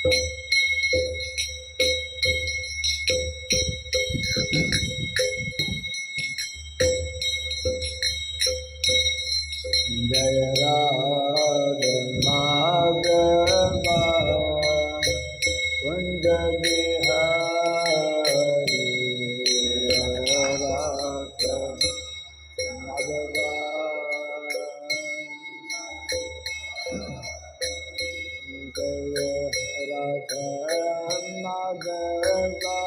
Jai Radha Madhava Kunja Bihari Radha Madhava Jai Radha Madhava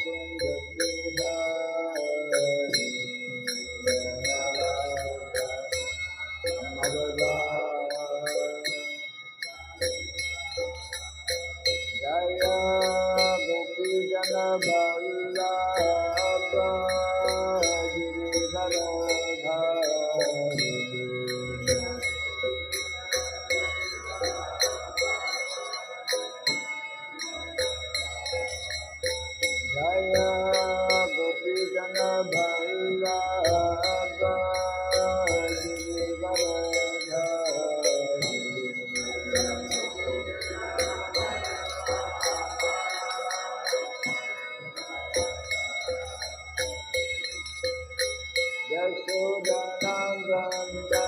Kunja Bihari Jaya Gopi Jana Vallabha Giridhara Dhari Jaya Gopi Jana Vallabha Giridhara Dhari Yashodanandana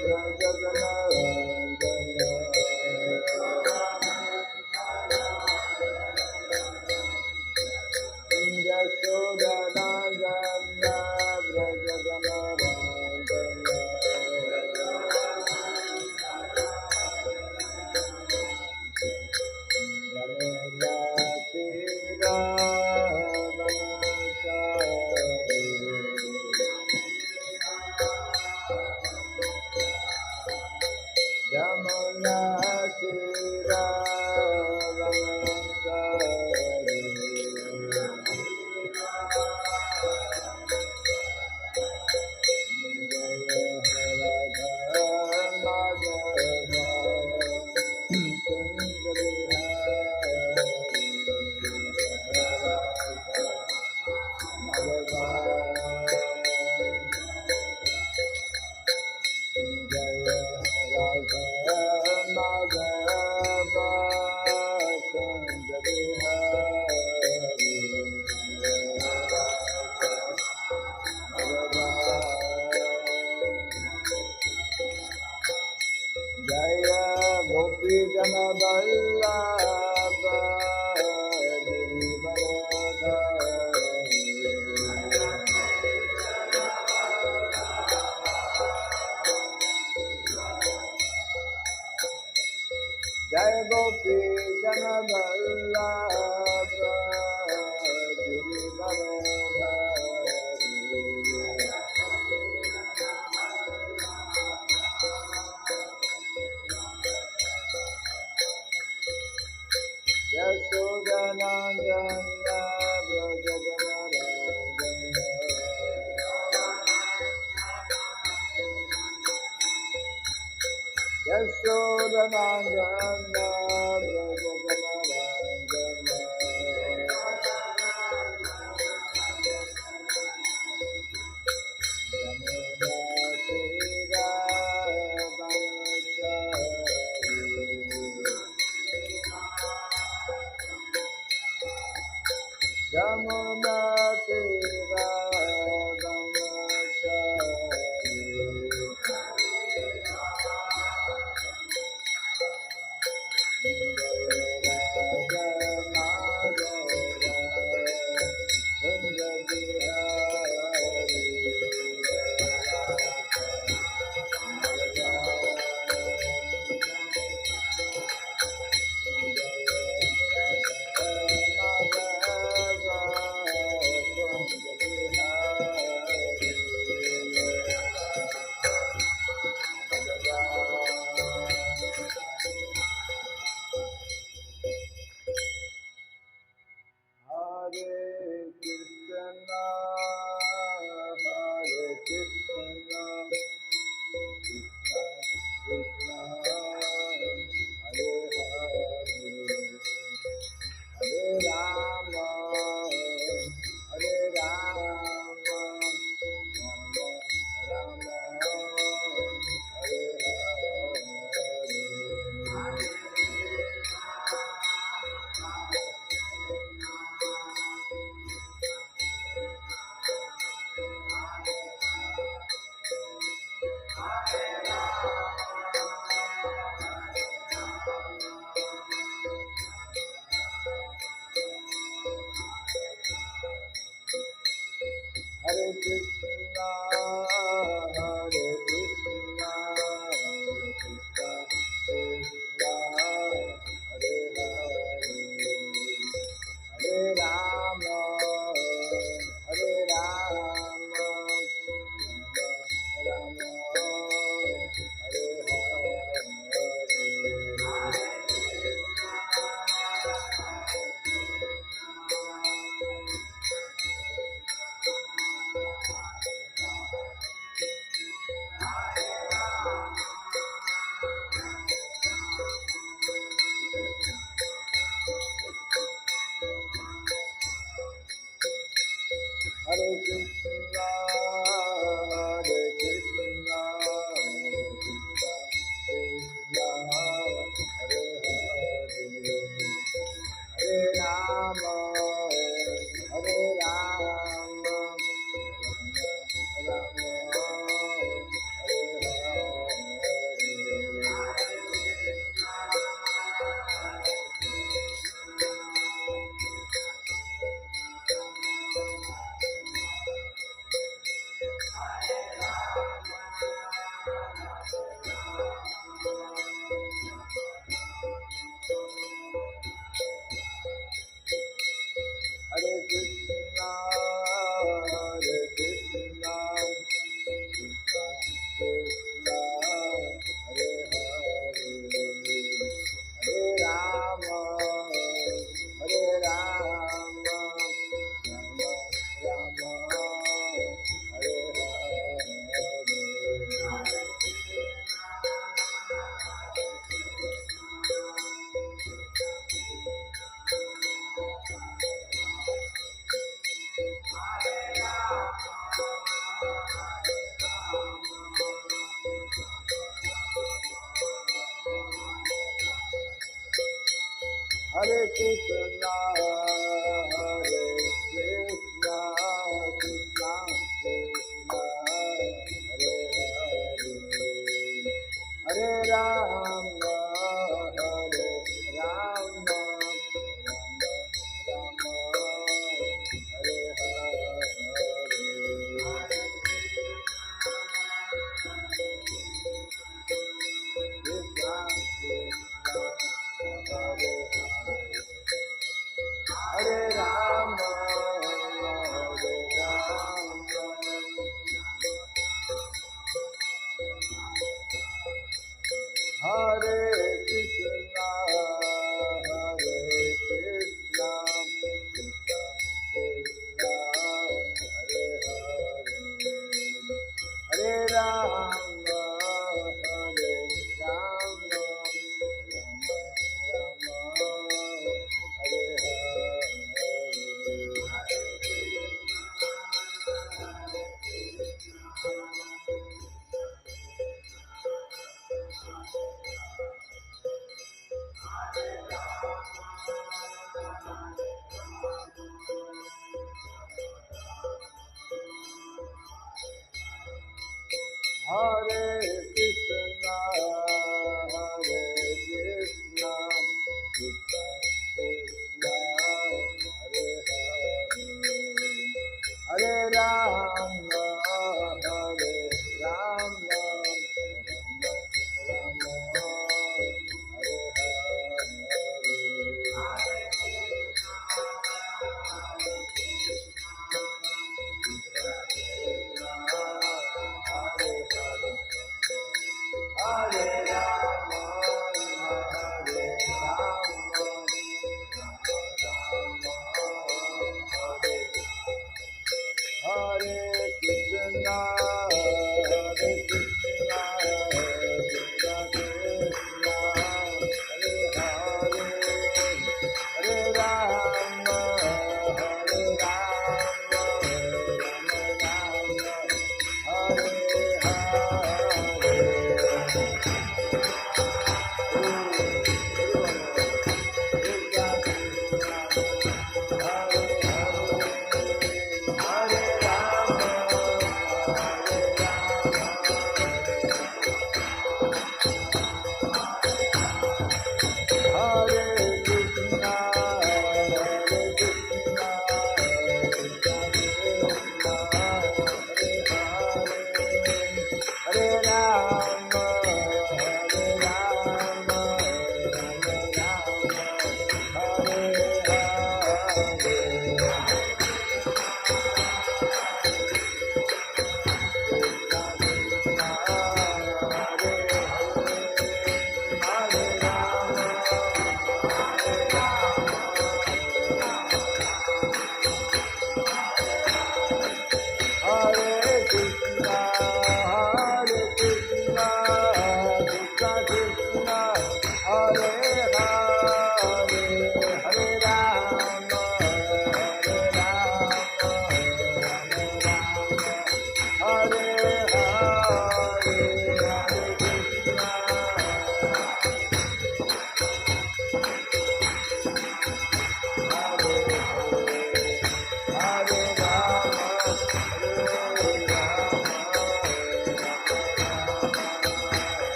Brajaganarandana Yashodanandana Brajaganarandana Yamuna Tira Ramasari Jaya Radha Madhava Kunja Bihari Radha Jaya Radha Madhava Kunja Bihari Radha Jaya Gopi Jana Vallabha Giridhara Jaya Gopi Jana Vallabha Giridhara Yashodanandana Brajaganarandana Yashodanandana Brajaganarandana Yamuna Tira Brahmachari Yamuna Tira Brahmachari Radha Madhava Kunja Bihari Radha Krishna, Hare Krishna, Krishna Krishna, Hare Hare, Hare Rama, Hare Rama, Rama Hare Hare. Hare Krishna, Hare Krishna, Krishna Krishna, Hare Hare, Hare Rama, Hare Rama, Rama Hare Hare Krishna, Hare Krishna, Krishna Krishna, Hare Hare, Hare Rama, Hare Rama, Rama Rama, Hare Hare. Hare Krishna, Hare Krishna, Krishna Krishna, Hare Hare, Hare Rama, Hare Rama, Rama Rama, Hare Hare. Krishna Krishna, Hare Hare, Hare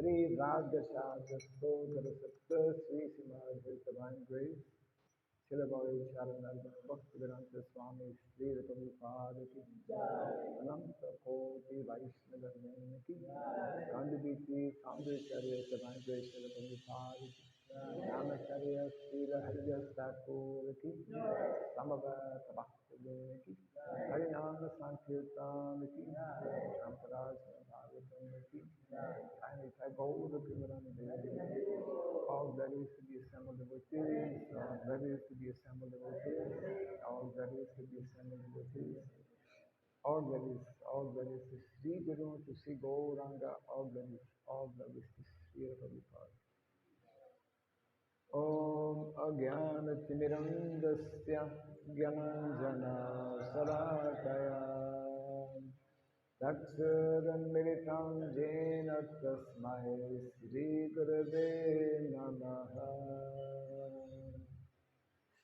Sri Ragashaka Sodara Satta Sri Simad His Divine Grace, Shilabari Charananda Bhakti Vedanta Swami Sri Prabhupada Ki Ananta Koti Vaishnava Jnana Ki Gandhiviti Soundaracharya Divine Grace Shila Prabhupada Ki Namacharya Srila Haridas Thakur Ki Samavata Bhakti Jnana Ki Harinama Sankirtan Ki Samparaj Bhagavatam Ki Kindly type all the people on the all that is to be assembled devotees, all that is to be assembled devotees, all that is to be assembled devotees, all that is to see Guru, to see Gauranga, all that is to see Prabhupada. Om Ajnanatirandasya Gyananjana Sarakaya Daksharamritam Jena Tasmai Sri Gurave Namaha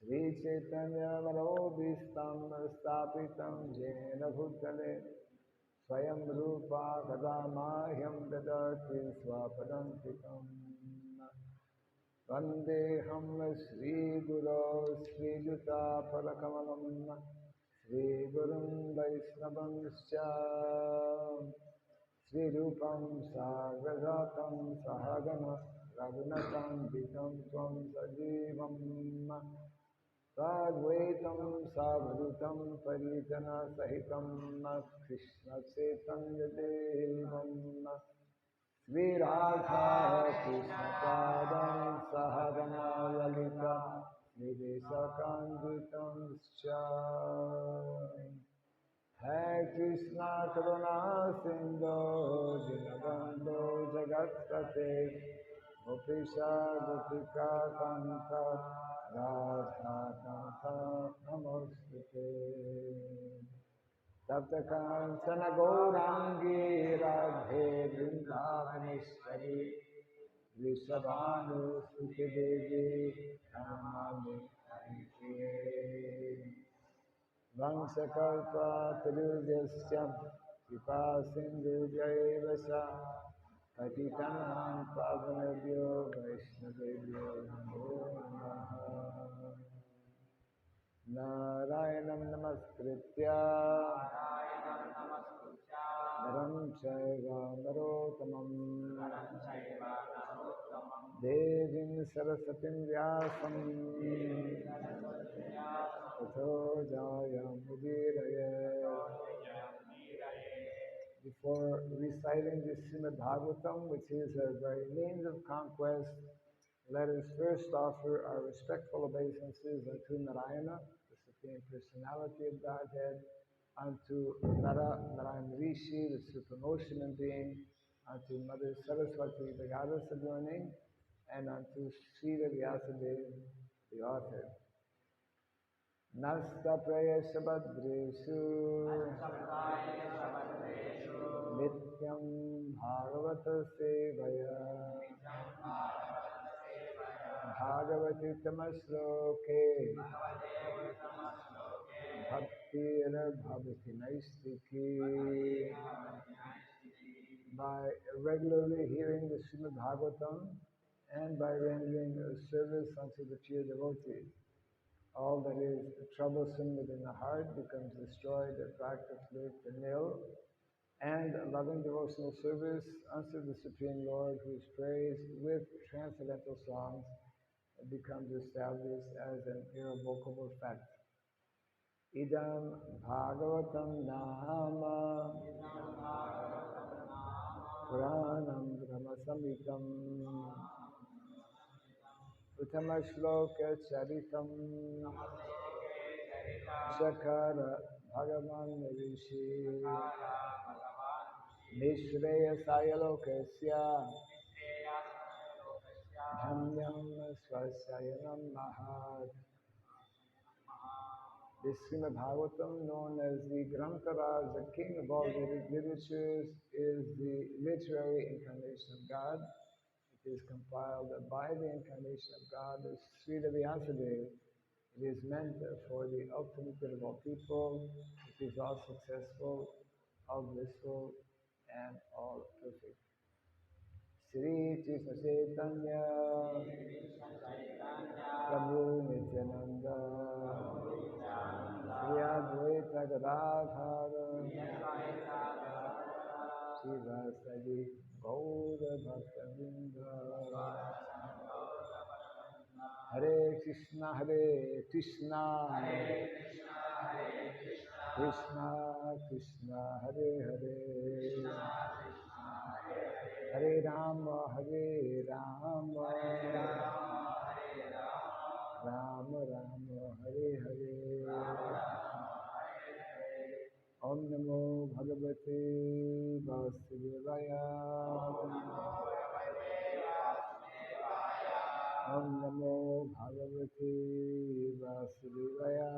Sri Chaitanya Manobhistam Stapitam Jena Bhutale Swayam Rupa Kadamahyam Dadati Swapadantikam Vandeham Sri Guru Sri Juta Padakamalam Sri Gurum Vaishnavanscha Sri Rupam Sagrajatam Sahagana Raghunatam Vitam Tvam Sajivam Sadvaitam Savrutam Parijana Sahitam Krishna Chaitanya Devam Sri Radha Krishna Padam Sahagana Lalita Nidesakandritam Scha Hare Krishna Karuna Sindhu Dinabandhu Jagatpate Gopisha Gopika Kanta Radha Kanta Namostute Saptakansana Gaurangi Radhe Vrindavaneshwari Vrishabhanu Suti Devi Namami Haripriye Vansakalpa Tirudhyasya Kripa Sindhu Jaivasa Patitanam Pavanabhyo Vaishnavebhyo Namo Namaha Narayanam Namaskritya Naram Chaiva Narotamam Devim Sarasatim Vyasam Tato Jayam Udiraya. Before reciting the Srimad Bhagavatam, which is a very means of conquest, let us first offer our respectful obeisances unto Narayana, the Supreme Personality of Godhead, unto Narayan Rishi, the Supreme Being, unto Mother Saraswati, the Goddess of Learning, and unto Srila Vyasadeva, the author. Nasta Prayasha Badreshu Nityam Bhagavata Sevaya Bhagavati Tamasloke Bhakti Bhavati Naistiki. By regularly hearing the Srimad Bhagavatam and by rendering service unto the pure devotees, all that is troublesome within the heart becomes destroyed practically to nil, and loving devotional service unto the Supreme Lord, who is praised with transcendental songs, becomes established as an irrevocable fact. Idam Bhagavatam Nama Puranam Brahma Samhitam Uttama Shloka Charitam Shakara Bhagavan Rishi Nishreya Sayalokasya Dhamyam Swasayanam Mahat. The Srimad Bhagavatam, known as the Grantaraj, the king of all Vedic literatures, is the literary incarnation of God. It is compiled by the incarnation of God, the Srila Vyasadeva. It is meant for the ultimate good of all people. It is all successful, all blissful, and all perfect. Sri Krishna Chaitanya Prabhu Nityananda Sri Advaita Gadadhara Srivasadi Gaura Bhaktavinda. Hare Krishna Krishna Krishna Hare Hare Hare Rama Rama Rama Hare Hare. Om Namo Bhagavate Vasudevaya. Om Namo Bhagavate Vasudevaya.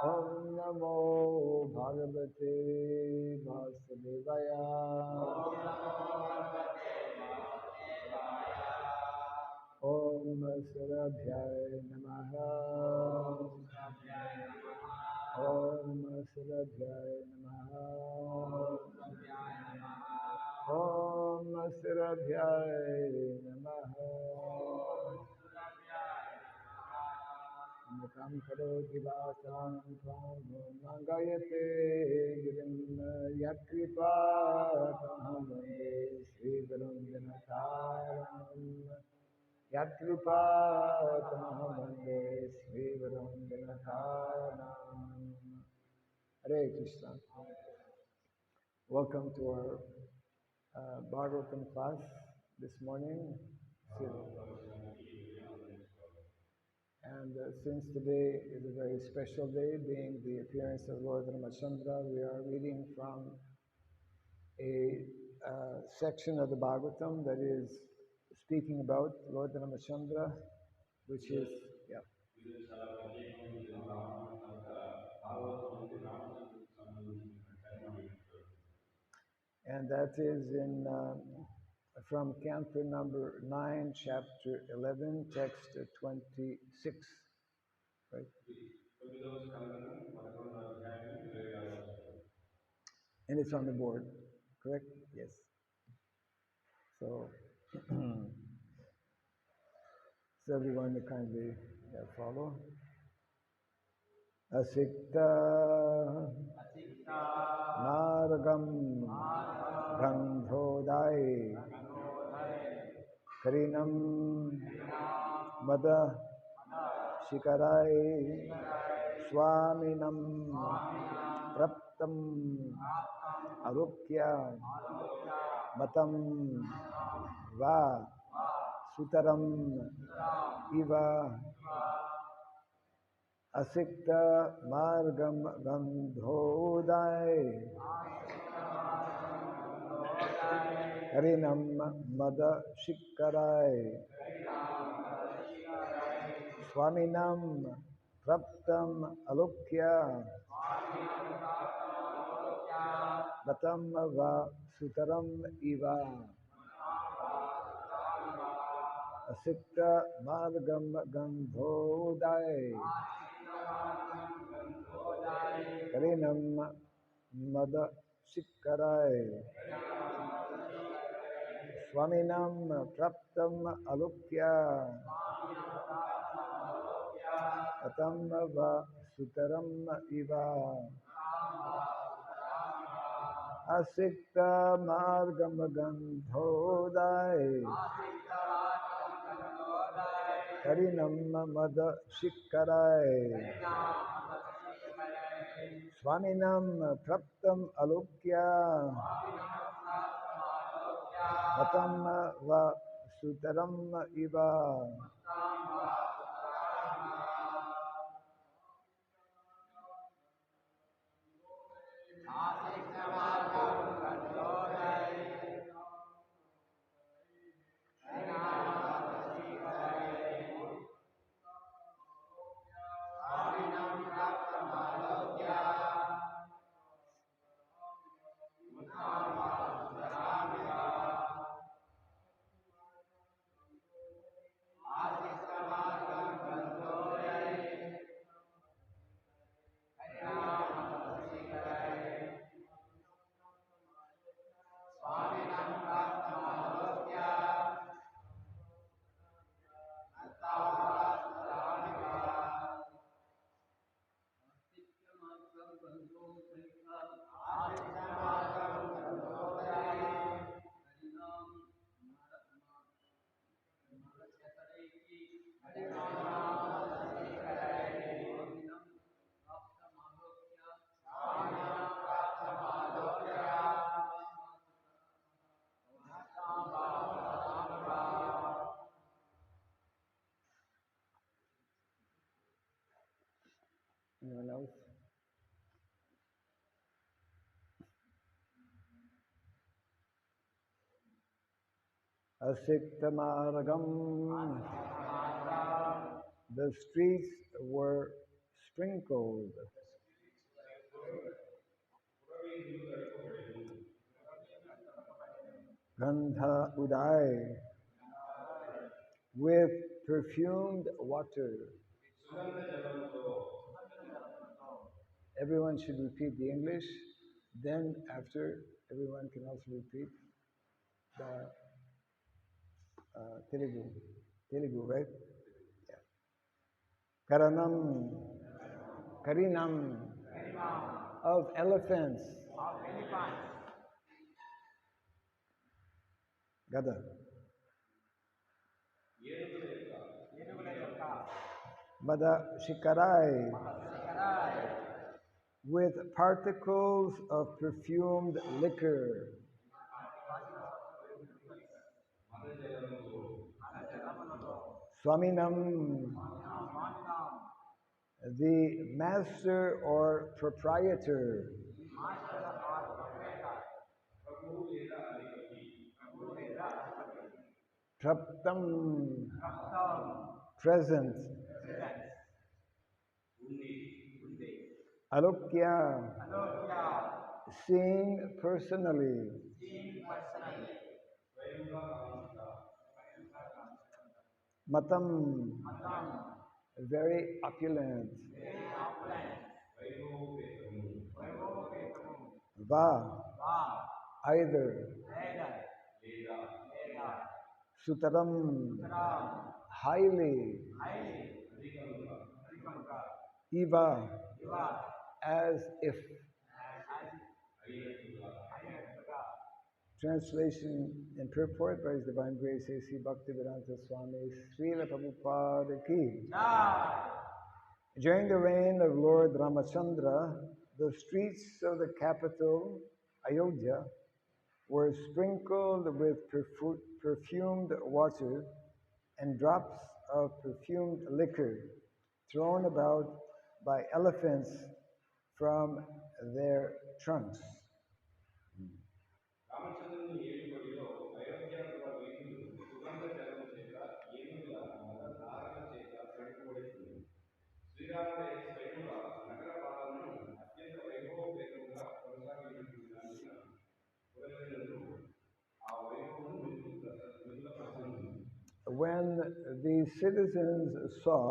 Om Namo Bhagavate Vasudevaya. Om Surabhyaya Namaha. Om Surabhyaya Namaha. Om Surabhyaya Namaha. Mukam karoti vasam tvam mangayate girim yakripa tamam vande Sri Gurum Dinataram. Yakripa tamam vande Sri Gurum Dinataram. Hare Krishna. Welcome to our Bhagavatam class this morning. And since today is a very special day, being the appearance of Lord Ramachandra, we are reading from a section of the Bhagavatam that is speaking about Lord Ramachandra, which is, yeah. And that is in from canto number 9, chapter 11, text 26, right? And it's on the board, correct? Yes. So, so everyone to kindly follow. Asikta Margam Gandhodai Karinam Mada Shikarai Swaminam Praptam Arukya Matam Va Sutaram Iva Asikta Margam Gandhodai Harinam Mada Shikarai Swaminam Praptam Alokya Batam Va Sutaram Iva. Asikta margam gandhodai Karinam mada sikkarai Swaminam praptam alukya Atam va sutaram iva Asikta margam gandhodai Karinam mada sikkarai Swaminam praptam alukya Atam va sutaram iva Anyone else? Asiktamaragam. The streets were sprinkled. Gandha udai. With perfumed water. Everyone should repeat the English. Then after, everyone can also repeat the Telugu. Telugu, right? Yeah. Karanam. Karinam. Of elephants. Gada. Mada shikarai. With particles of perfumed liquor. Swaminam, the master or proprietor. Praptam, present. Alokya, seeing personally. Matam, very opulent. Va, either. Sutaram, highly. Eva, as if. Translation and purport by His Divine Grace H.H.Bhakthi Raghava Swami Maharaj ki. During the reign of Lord Ramachandra, the streets of the capital, Ayodhya, were sprinkled with perfumed water and drops of perfumed liquor thrown about by elephants from their trunks. when the citizens saw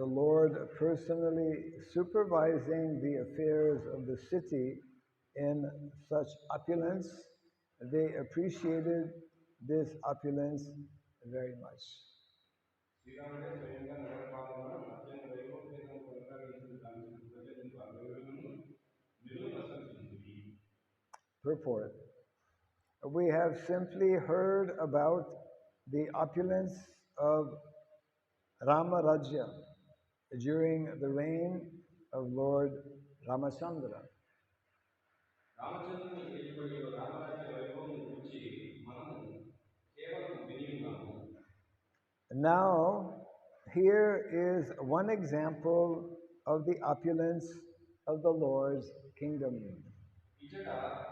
the Lord personally supervising the affairs of the city in such opulence, they appreciated this opulence very much. శ్రీరాముడే స్వయంగా నగరపాలన అత్యంత వైభవపేతంగా కొనసాగించిన దానికి ప్రజలకు అభివృద్ధిను నిలువ ప్రశంసించింది. Purport. We have simply heard about the opulence of Rama Rajya during the reign of Lord Ramachandra. రామచంద్రుని ఏలుబడిలో రామరాజ్య వైభవం గురించి మనము కేవలం విని ఉన్నాము. Now, here is one example of the opulence of the Lord's kingdom. ఇచ్చట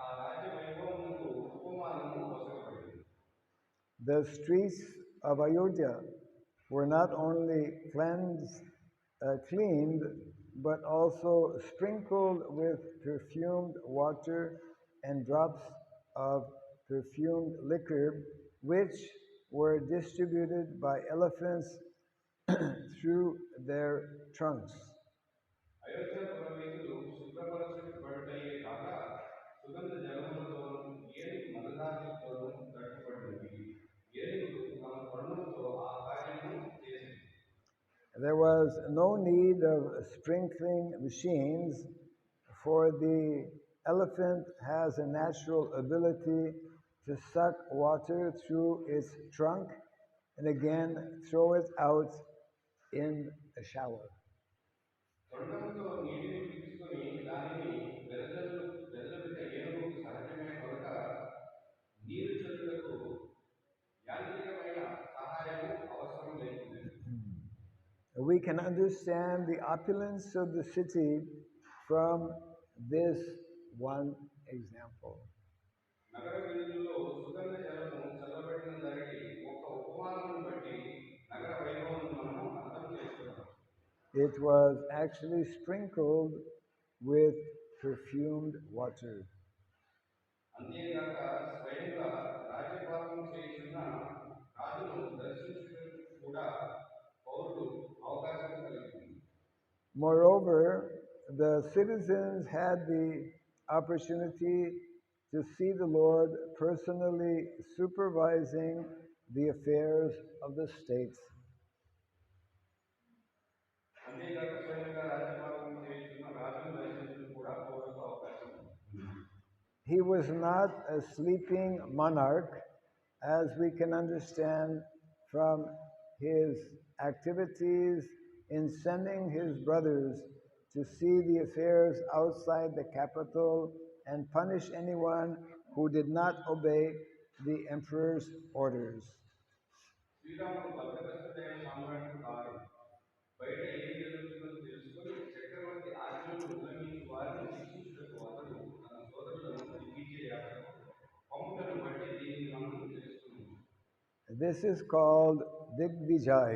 ఆ రాజ్య వైభవమునకు ఉపమానము అవసరపడింది. The streets of Ayodhya were not only cleaned, but also sprinkled with perfumed water and drops of perfumed liquor, which were distributed by elephants through their trunks. Ayodhya పురవీధులు శుభ్రపరచబడుటయే కాక సుగంధ జలములతోనూ ఏనుగు మలదారులతోనూ తట్టుబడినవి. ఏనుగులు తమ వర్ణముతో ఆ కార్యము చేసింది. There was no need of sprinkling machines, for the elephant has a natural ability to suck water through its trunk and again throw it out in a shower. తొండముతో నీటిని పీల్చుకొని దానిని వెదజల్లుట ఏనుగుకు సహజమే కనుక నీరు చల్లుటకు యాంత్రికమైన సహాయము అవసరం లేకుంది. We can understand the opulence of the city from this one example. నగర వీధుల్లో సుగంధ జలము చల్లబడిన దానికి ఒక ఉపమానమును బట్టి నగర వైభవం మనము అర్థం చేసుకున్నాం. It was actually sprinkled with perfumed water. అంతేగాక స్వయంగా రాజ్యపాలన చేయుచున్న రాజును దర్శించుటకు కూడా పౌరులు అవకాశం కలిగింది. Moreover, the citizens had the opportunity to see the Lord personally supervising the affairs of the state. అంతేగాక స్వయంగా రాజ్యపాలన చేయుచున్న రాజును దర్శించుటకు కూడా పౌరులకు అవకాశం ఉంది. He was not a sleeping monarch, as we can understand from his activities in sending his brothers to see the affairs outside the capital and punish anyone who did not obey the emperor's orders. శ్రీరాముడు బద్ధకస్తుడైన సామ్రాజ్ఞి కాదు. బయట ఏం జరుగుతుందో తెలుసుకొని చక్రవర్తి ఆజ్ఞలను ఉల్లంఘించి వారిని శిక్షించుటకు అతడు తన సోదరులను దిగ్విజయ యాత్రకు పంపుటను బట్టి దీనిని మనం తెలుసుకున్నాము. This is called Digvijay.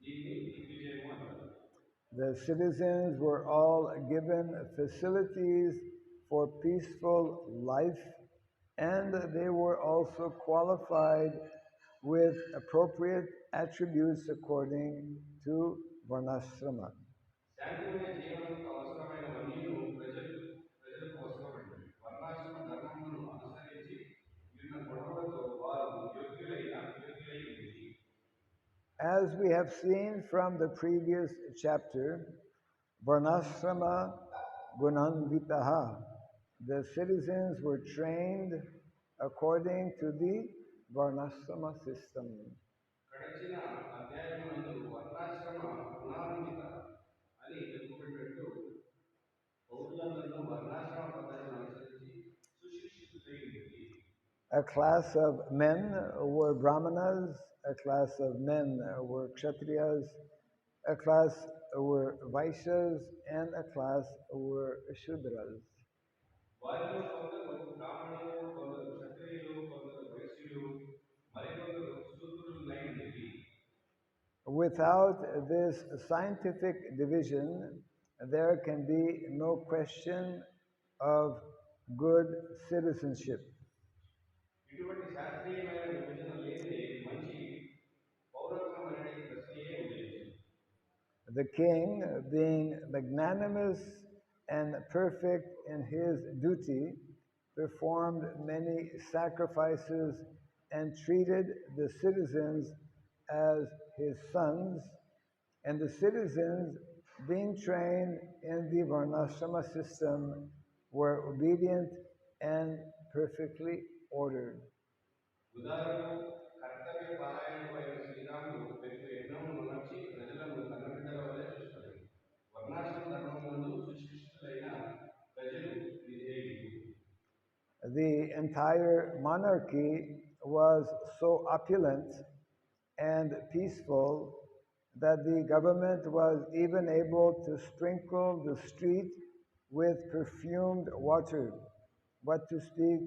దీన్ని దిగ్విజయము అంటారు. The citizens were all given facilities for peaceful life, and they were also qualified with appropriate attributes according to Varnashrama. శాంతిమయ జీవనముకు అవసరమైనవన్నీను ప్రజలకు అవసరమైనవి. వర్ణాశ్రమ ధర్మములను అనుసరించి ఉన్న గుణములతో వారు యోగ్యులై ఉండేది. As we have seen from the previous chapter, Varnashrama Gunanvitaha, the citizens were trained according to the Varnashrama system. గడిచిన అధ్యాయమునందు వర్ణాశ్రమ గుణాన్విత అని చెప్పుకున్నట్టు పౌరులందరూ వర్ణాశ్రమ పద్ధతిని అనుసరించి సుశిక్షితులై ఉండేది. A class of men were Brahmanas, a class of men were Kshatriyas, a class were Vaishyas, and a class were Shudras. వారిలో కొందరు బ్రాహ్మణులు, కొందరు క్షత్రియులు, కొందరు వైశ్యులు, మరికొందరు శూద్రులై ఉండేది. Without this scientific division, there can be no question of good citizenship. ఇటువంటి శాస్త్రీయ శాస్త్రీయమైన విభజన లేనిదే మంచి పౌరత్వం అనే ప్రశ్నయే ఉదయించింది. The king, being magnanimous and perfect in his duty, performed many sacrifices and treated the citizens as his sons, and the citizens, being trained in the Varnashrama system, were obedient and perfectly ordered. ఉదారుడు కర్తవ్య పారాయణుడు అయిన శ్రీరాముడు పెద్ద యజ్ఞమును నడిచి ప్రజలను కన్నబిడ్డల వలె చూస్తాడు. వర్ణాశ్రమ ధర్మమునందు సుశిక్షితులైన ప్రజలు విధేయులు. The entire monarchy was so opulent and peaceful that the government was even able to sprinkle the street with perfumed water, what to speak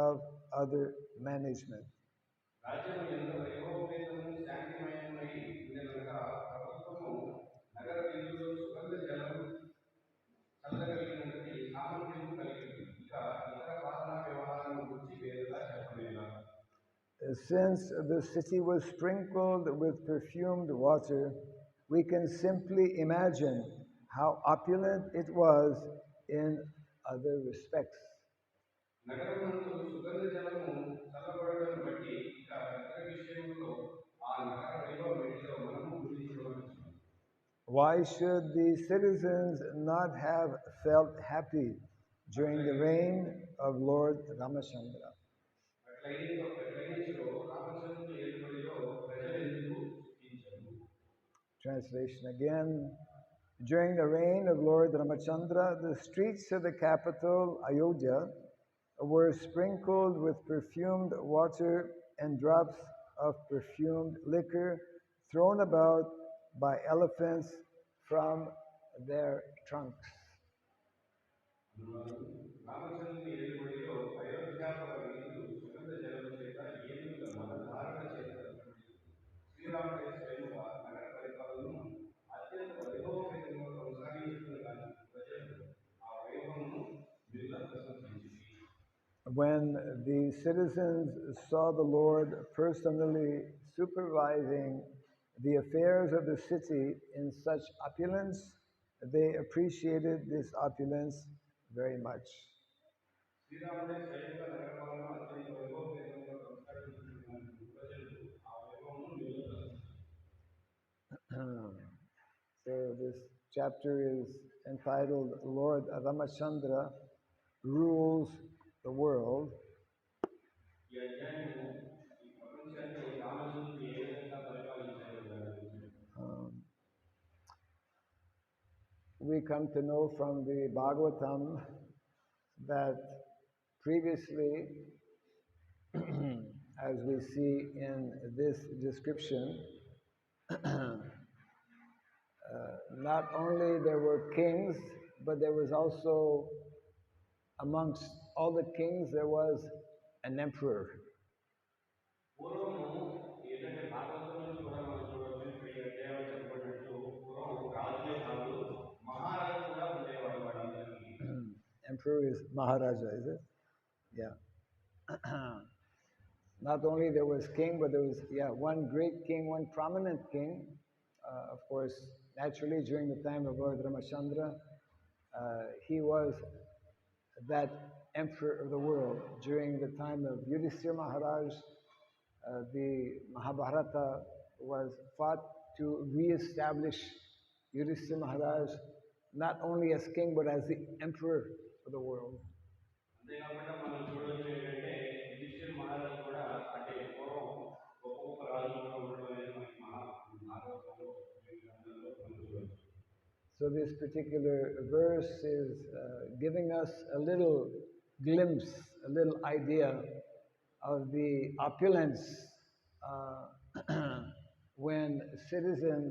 of other management. రాజ్యము ఎంత వైభవోపేతము శాంతిమయమై ఉండెనగా ప్రభుత్వము నగర వీధుల్లో సుగంధ జలం చల్లగలిగినది సామర్థ్యము కలిగి ఉంది. ఇక ఇతర పాలనా వ్యవహారాలను గురించి వేరుగా చెప్పలేదా. Since the city was sprinkled with perfumed water, we can simply imagine how opulent it was in other respects. నగరమునందు సుగంధ జలము చల్లబడడం బట్టి ఇక ఇతర విషయంలో ఆ నగర వైభవం ఏంటిదో మనము గుర్తించవచ్చు. Why should the citizens not have felt happy during the reign of Lord Ramachandra? Translation again. During the reign of Lord Ramachandra, the streets of the capital, Ayodhya, were sprinkled with perfumed water and drops of perfumed liquor thrown about by elephants from their trunks. రామచంద్రుని ఏలుబడిలో అయోధ్యాపుర వీధులు సుగంధ జలము చేత ఏనుగుల మదధారణ చేత శ్రీరాముడి స్వయముగా నగర పరిపాలనను అత్యంత వైభవపేతంగా కొనసాగించుతున్న ప్రజలు ఆ వైభవమును మిగుల ప్రశంసించింది. When the citizens saw the Lord personally supervising the affairs of the city in such opulence, they appreciated this opulence very much. So this chapter is entitled Lord Ramachandra Rules the World. We come to know from the Bhagavatam that previously, as we see in this description, not only there were kings, but there was also, amongst all the kings, there was an emperor. Emperor is Maharaja, is it? Yeah. Not only there was king, but there was, one great king, one prominent king. Of course, naturally, during the time of Lord Ramachandra, he was that emperor of the world. During the time of Yudhishthira Maharaj, the Mahabharata was fought to re-establish Yudhishthira Maharaj not only as king, but as the emperor of the world. So this particular verse is giving us a little glimpse, a little idea of the opulence when citizens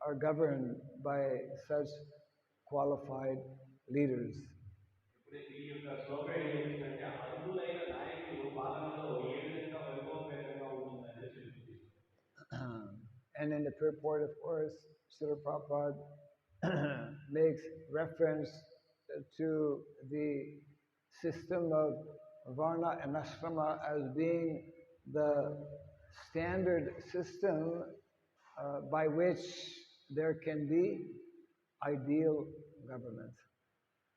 are governed by such qualified leaders. And in the purport, of course, Srila Prabhupada makes reference to the system of Varna and Ashrama as being the standard system by which there can be ideal government.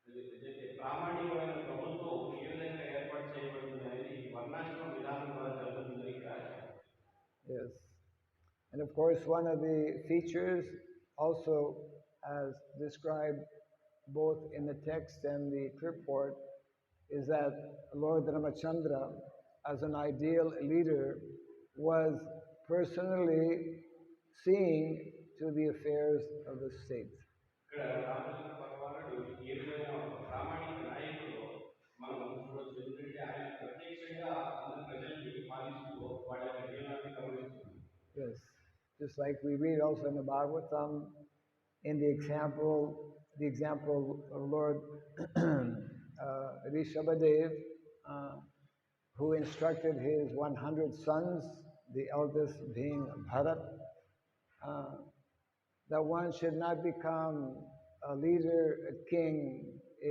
ఏదైతే ప్రామాణికమైన ప్రభుత్వం ఏ విధంగా ఏర్పాటు చేయబడుతుంది అనేది వర్ణాశ్రమ విధానం ద్వారా జరుగుతుందని ఇక్కడ రాశారు. Yes. And of course, one of the features also as described both in the text and the purport is that Lord Ramachandra, as an ideal leader, was personally seeing to the affairs of the state. ఇక్కడ రామచంద్ర భగవానుడు ఏ విధమైన ఒక ప్రామాణిక నాయకుడు మనం చూడొచ్చు. ఎందుకంటే ఆయన ప్రత్యక్షంగా అందరి ప్రజల్ని పాలిస్తూ వాళ్ళ యొక్క జీవనాన్ని గమనిస్తున్నాం. Yes, just like we read also in the Bhagavatam, in the example of Lord Rishabhadev, who instructed his 100 sons, the eldest being Bharat, that one should not become a leader, a king,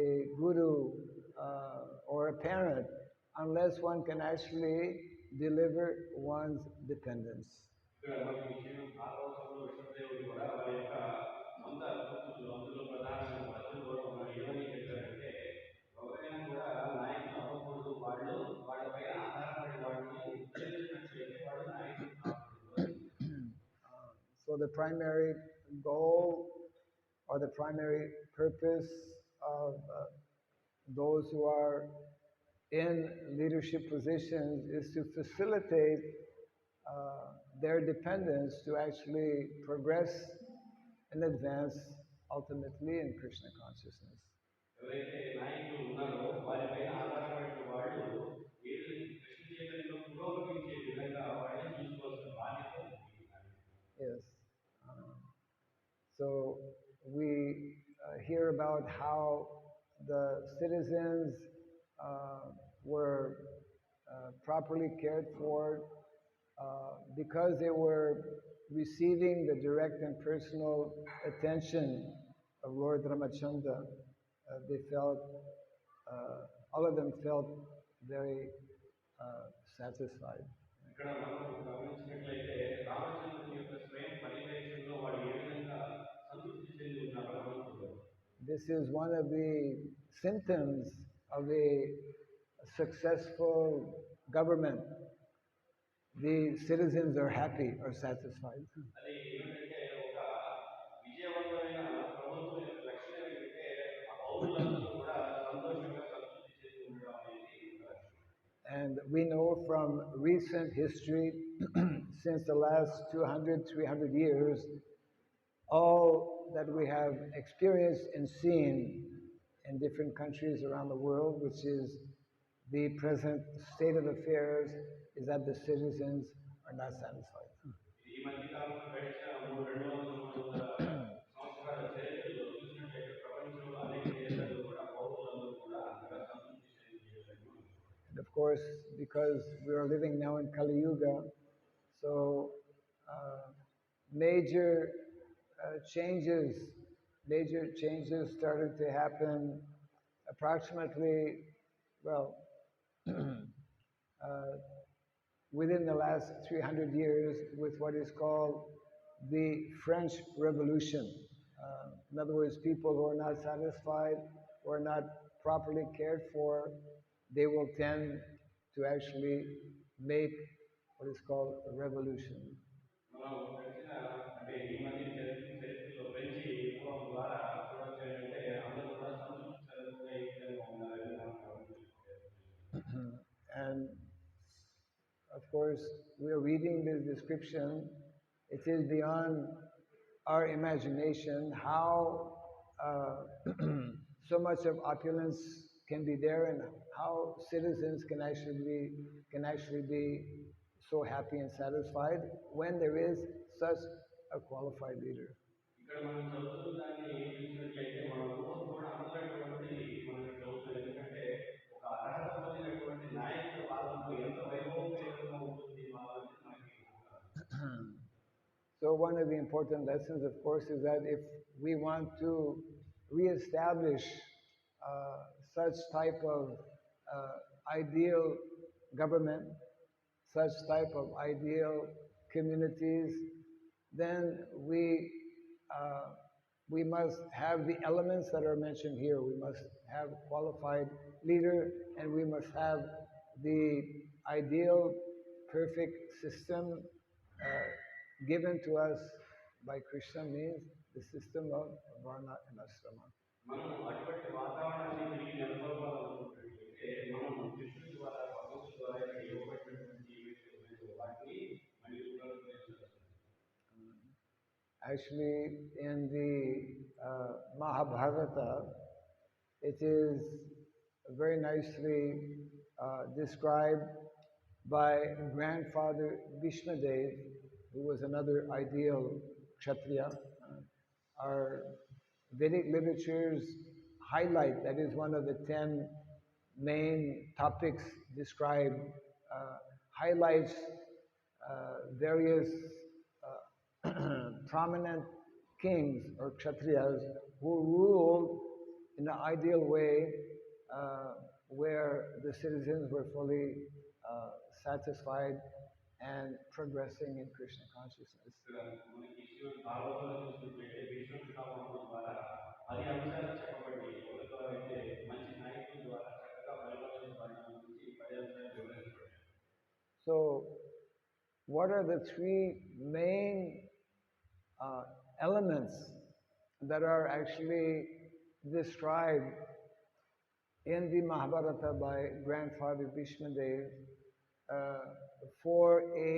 a guru, or a parent unless one can actually deliver one's dependence. ఇక్కడ మనకి భాగవతంలో విష్ణుదేవుడు కూడా వారి యొక్క సొంత కూతురు అందులో ప్రధానమైన భక్తులు కూడా ఉన్నారు. ఏమని చెప్పారంటే ఎవరైనా కూడా నాయకులు అవ్వకూడదు, వాళ్ళు వాళ్ళపైన ఆధారపడి వాడిని ఉద్ధరించినట్లయితే వాడు నాయకులు కాకూడదు. So the primary goal or the primary purpose of those who are in leadership positions is to facilitate their dependents to actually progress and advance ultimately in Krishna consciousness. ఎవరైతే నాయకులు ఉన్నారో వారిపైన ఆధారపడిన వాళ్ళు కృష్ణ చైతన్యంలో పురోగమించే విధంగా వాడిని చూసుకోవాల్సిన బాధ్యత ఉంది. Yes. So we hear about how the citizens were properly cared for because they were receiving the direct and personal attention of Lord Ramachandra. They felt, all of them felt very satisfied. ఇక్కడ మనం గమనించినట్లయితే రామచంద్రుని యొక్క స్వయం పర్యవేక్షణలో వాడు ఏ విధంగా సంతృప్తి చెంది ఉన్నారో మనం చూడవచ్చు. This is one of the symptoms of a successful government. The citizens are happy or satisfied. అది ఏమిటంటే ఒక విజయవంతమైన ప్రభుత్వం యొక్క లక్షణం ఏంటంటే ఆ పౌరులందరూ కూడా సంతోషంగా సంతృప్తి చెంది ఉండడం అనేది. And we know from recent history, since the last 200, 300 years, all that we have experienced and seen in different countries around the world, which is the present state of affairs, is that the citizens are not satisfied. ఈ మధ్య కాలంలో గడిచిన 200 సంవత్సరాల చరిత్రలో చూసినట్లయితే ప్రపంచంలో అనేక దేశాల్లో కూడా పౌరులందరూ కూడా అంతగా సంతృప్తి చెంది. And of course, because we are living now in Kali Yuga, so major changes started to happen approximately, well, within the last 300 years with what is called the French Revolution. In other words, people who are not satisfied or not properly cared for, they will tend to actually make what is called a revolution. మనం గడిచిన అంటే ఈ మధ్య చరిత్రలో ఫ్రెంచి విప్లవం ద్వారా చూడొచ్చు ఏంటంటే అందరూ కూడా సంతృప్తి చెందకుండా ఏ విధంగా ఉన్నారని మనం గమనించాలి. And of course, we are reading this description. It is beyond our imagination how so much of opulence can be there, and how citizens can actually be so happy and satisfied when there is such a qualified leader. ఇక్కడ మనం చదువుతున్న దాన్ని చూసినట్లయితే మన ఊహ కూడా అందనటువంటి మనకి చదువుతుంది. ఎందుకంటే ఒక అర్హత పొందినటువంటి నాయకుల పాలనలో ఎంత వైభవపేతంగా ఉంటుంది మనకి. So one of the important lessons, of course, is that if we want to reestablish such type of ideal government, such type of ideal communities, then we must have the elements that are mentioned here. We must have qualified leader, and we must have the ideal, perfect system given to us by Krishna, means the system of Varna and Ashrama. మనం అటువంటి వాతావరణాన్ని తిరిగి నెలకొల్పాలనుకుంటున్నట్లయితే మనం కృష్ణుడి ద్వారా భగవంతుడి ద్వారా ఇక్కడ ఇవ్వబడినటువంటి ఏవైతే ఉన్నాయో వాటిని మళ్ళీ పునరుద్ధరించాల్సి ఉంది. Actually, in the Mahabharata, it is very nicely described by grandfather Bhishmadev, who was another ideal Kshatriya. Our Vedic literatures highlight, that is one of the 10 main topics described, highlights various prominent kings or kshatriyas who ruled in an ideal way where the citizens were fully satisfied and progressing in Krishna consciousness. ఇక్కడ మనకి శివుడు భాగవతంలో చూసినట్లయితే విష్ణు పితామహుడు ద్వారా 10 అంశాలు చెప్పబడి ఎవరి ద్వారా అయితే మంచి నాయకుల ద్వారా చక్కగా పరిపాలించబడడం గురించి 10 అంశాలు వివరించబడ్డాయి. So, what are the three main elements that are actually described in the Mahabharata by grandfather Bhishmadev for a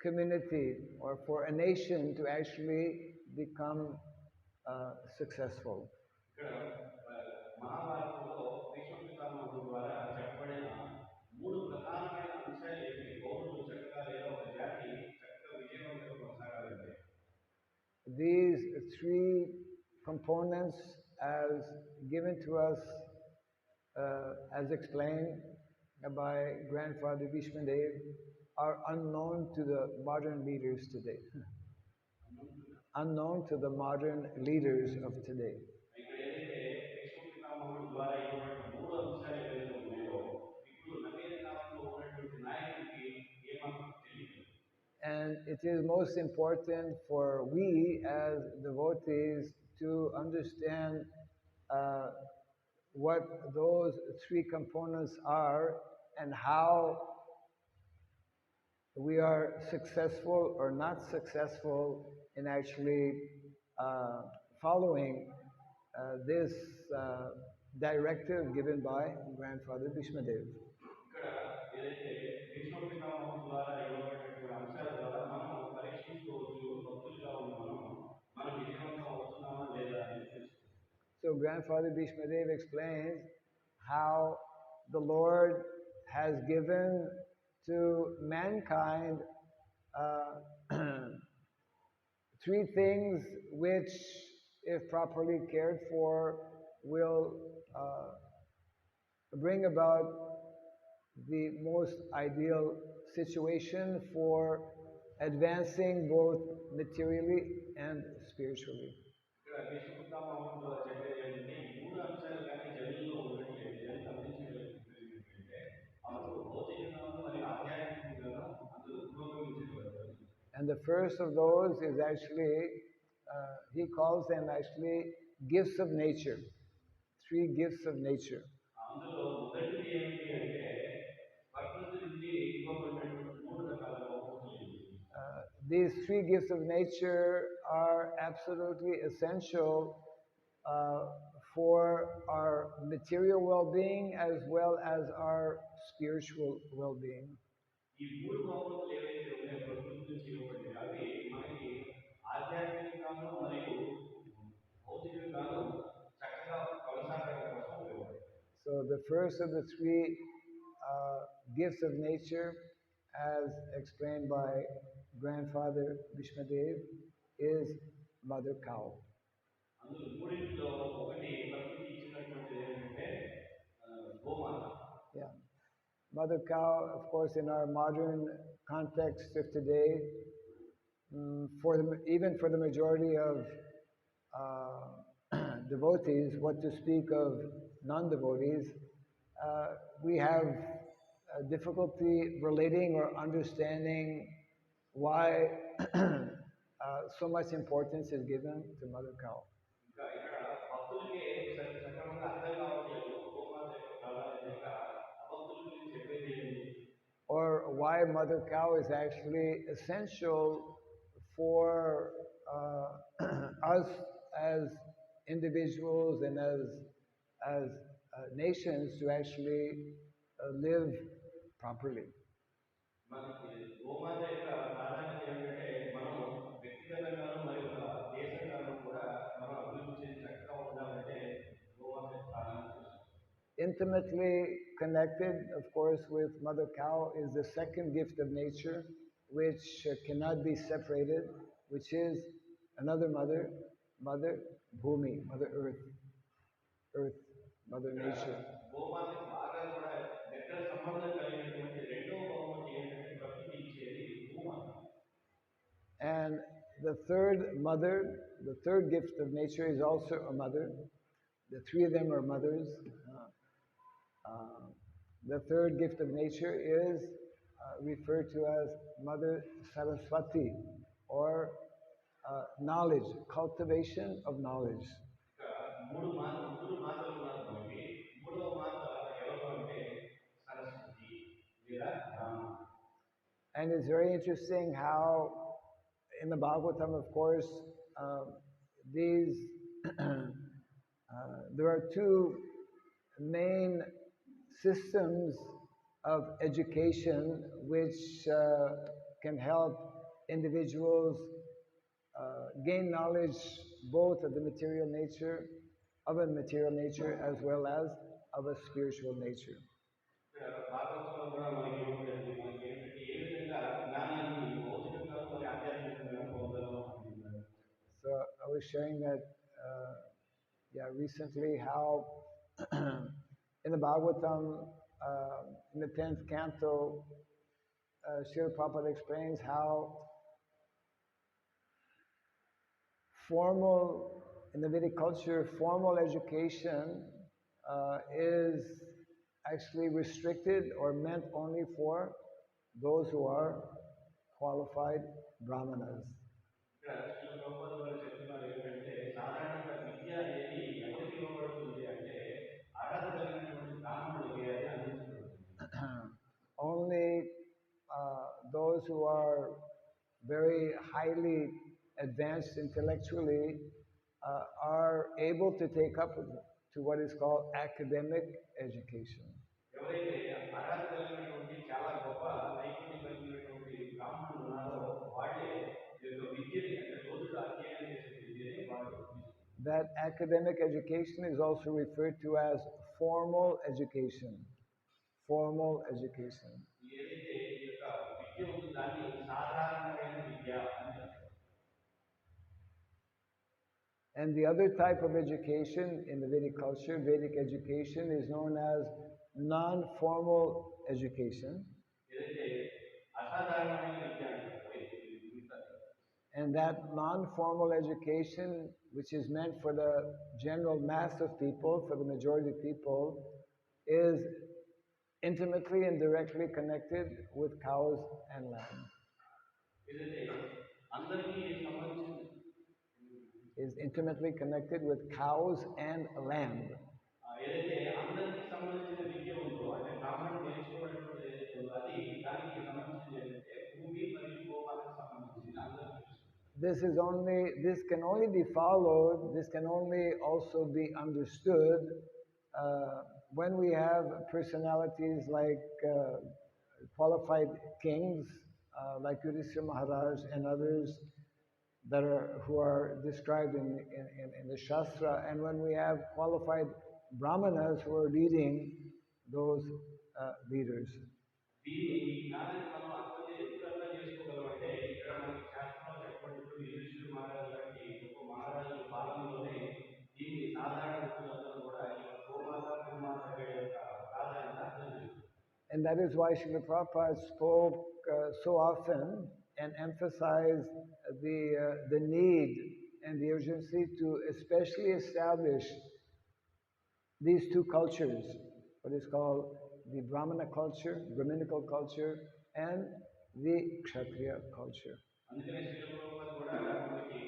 community or for a nation to actually become successful? ఇక్కడ మహాభారతంలో విష్ణు పితామహుడు ద్వారా చెప్పబడిన 3 ప్రధానమైన అంశాలు ఏమిటి పౌరులు చక్కగా లేదా ఒక జాతి చక్కగా విజయవంతంగా కొనసాగాలంటే. These three components, as given to us, as explained by grandfather Bhishmadev, are unknown to the modern leaders today. Unknown to the modern leaders of today. ఇక్కడ ఏదైతే విష్ణు పితామహుడు ద్వారా ఇవ్వబడిన 3 అంశాలు ఏవైతే ఉన్నాయో ఇప్పుడు నవీన కాలంలో ఉన్నటువంటి నాయకుడికి ఏమాత్రం తెలియదు. And it is most important for we as devotees to understand what those three components are and how we are successful or not successful in actually following this directive given by grandfather Bhishmadev. ఇక్కడ ఏదైతే విష్ణు పితామహుడు ద్వారా ఇవ్వబడినటువంటి అంశాల ద్వారా మనం పరీక్షించుకోవచ్చు భక్తులుగా ఉన్న మనం విజయవంతం అవుతున్నామా లేదా అని తెలుసుకోవచ్చు. So grandfather Bhishmadev explains how the Lord has given to mankind three things which, if properly cared for, will bring about the most ideal situation for advancing both materially and spiritually. ఇక్కడ విష్ణు పితామహుడు ద్వారా చెప్పేది ఏంటంటే ఈ 3 అంశాలు కానీ జనుల్లో ఉన్నట్లయితే జనులకు అందించగలిగినట్లయితే అప్పుడు భౌతికంగాను మరియు ఆధ్యాత్మికంగాను అందరూ పురోగమించగలుగుతారు. And the first of those is actually, he calls them actually gifts of nature. 3 gifts of nature. అందులో మొదటిది ఏమిటి అంటే ప్రకృతి నుండి ఇవ్వబడినటువంటి 3 రకాల బహుమతులు. These 3 gifts of nature are absolutely essential for our material well-being as well as our spiritual well-being. ఈ 3 బహుమతులు ఏవైతే ఉన్నాయో ప్రకృతి నుంచి ఇవ్వబడినవి అవి మనకి ఆధ్యాత్మికంగాను మరియు భౌతికంగాను చక్కగా కొనసాగడం కోసం ఉపయోగపడతాయి. So the first of the 3 gifts of nature, as explained by grandfather Bhishmadev, is mother cow. అందులో మూడింటిలో ఒకటి ప్రకృతి ఇచ్చినటువంటిది ఏంటంటే గోమాత. Yeah. Mother cow, of course, in our modern context of today, even for the majority of devotees, what to speak of non-devotees, we have difficulty relating or understanding why so much importance is given to mother cow. ఇంకా ఇక్కడ భక్తులకే సక్రమంగా అర్థం కావట్లేదు గోమాత యొక్క ప్రాధాన్యత ఇంకా అభక్తులకి చెప్పేది ఏంటి Or why mother cow is actually essential for us as individuals and as nations to actually live properly. మనకి గోమాత యొక్క ప్రాధాన్యత ఏమిటంటే మనం వ్యక్తిగతంగాను మరియు ఒక దేశంగాను కూడా మనం అభివృద్ధి చేసి చక్కగా ఉండాలంటే గోమాత యొక్క ప్రాధాన్యత చూస్తాం. Intimately connected, of course, with mother cow is the second gift of nature, which cannot be separated, which is another mother, mother bhumi, mother earth, mother nature. గోమాతకి బాగా కూడా దగ్గర సంబంధం కలిగినటువంటి రెండవ బహుమతి ఏంటంటే ప్రకృతి ఇచ్చేది భూమాత. And the third mother, the third gift of nature is also a mother. The three of them are mothers. The third gift of nature is referred to as Mother Saraswati, or knowledge, cultivation of knowledge. ఇంకా ముగ్గురు మాతలు ఉన్నారు మనకి మూడవ మాత ఎవరు అంటే సరస్వతి లేదా Rama. And it's very interesting how in the Bhagavatam, of course, these there are two main systems of education which can help individuals gain knowledge both of the material nature, of a material nature, as well as of a spiritual nature. భాగవతంలో కూడా మనకి ఏముంటుంది మనకి ఏంటంటే ఏ విధంగా జ్ఞానాన్ని భౌతికంగా మరి ఆధ్యాత్మికంగా పొందడం అంటున్నారు. So I was sharing that recently how in the Bhagavatam, in the 10th canto, Srila Prabhupada explains how formal, in the Vedic culture, formal education is actually restricted or meant only for those who are qualified brahmanas. ఇక్కడ శ్రీల ప్రభుపాద వారు చెప్తున్నారు ఏంటంటే సాధారణంగా విద్య అనేది ఎవరికి ఇవ్వబడుతుంది అంటే అర్హత కలిగినటువంటి బ్రాహ్మణులకి అది అందించబడుతుంది. Only those who are very highly advanced intellectually are able to take up to what is called academic education. ఎవరైతే అర్హత కలిగినటువంటి చాలా గొప్ప నైపుణ్యం కలిగినటువంటి బ్రాహ్మణులు ఉన్నారో వాళ్ళే ఈ యొక్క విద్యని అంటే రోజులు అధ్యయనం చేసే విద్యని వాళ్ళు That academic education is also referred to as formal education. Formal education. ఏదైతే ఈ యొక్క విద్య ఉందో దాన్ని సాధారణమైన విద్య అంటారు. And the other type of education in the Vedic culture, Vedic education, is known as non-formal education. ఏదైతే అసాధారణమైన విద్య అంటారు. And that non-formal education, which is meant for the general mass of people, for the majority of people, is intimately and directly connected with cows and land. Is intimately connected with cows and land. This can only be followed, this can only also be understood when we have personalities like qualified kings, like Yudhishthira Maharaj and others who are described in the Shastra, and when we have qualified brahmanas who are leading those leaders. And that is why Srila Prabhupada spoke so often and emphasized the need and the urgency to especially establish these two cultures, what is called the Brahmana culture, Brahminical culture, and the Kshatriya culture. అందుకనే శ్రీల ప్రభుపాద కూడా మనకి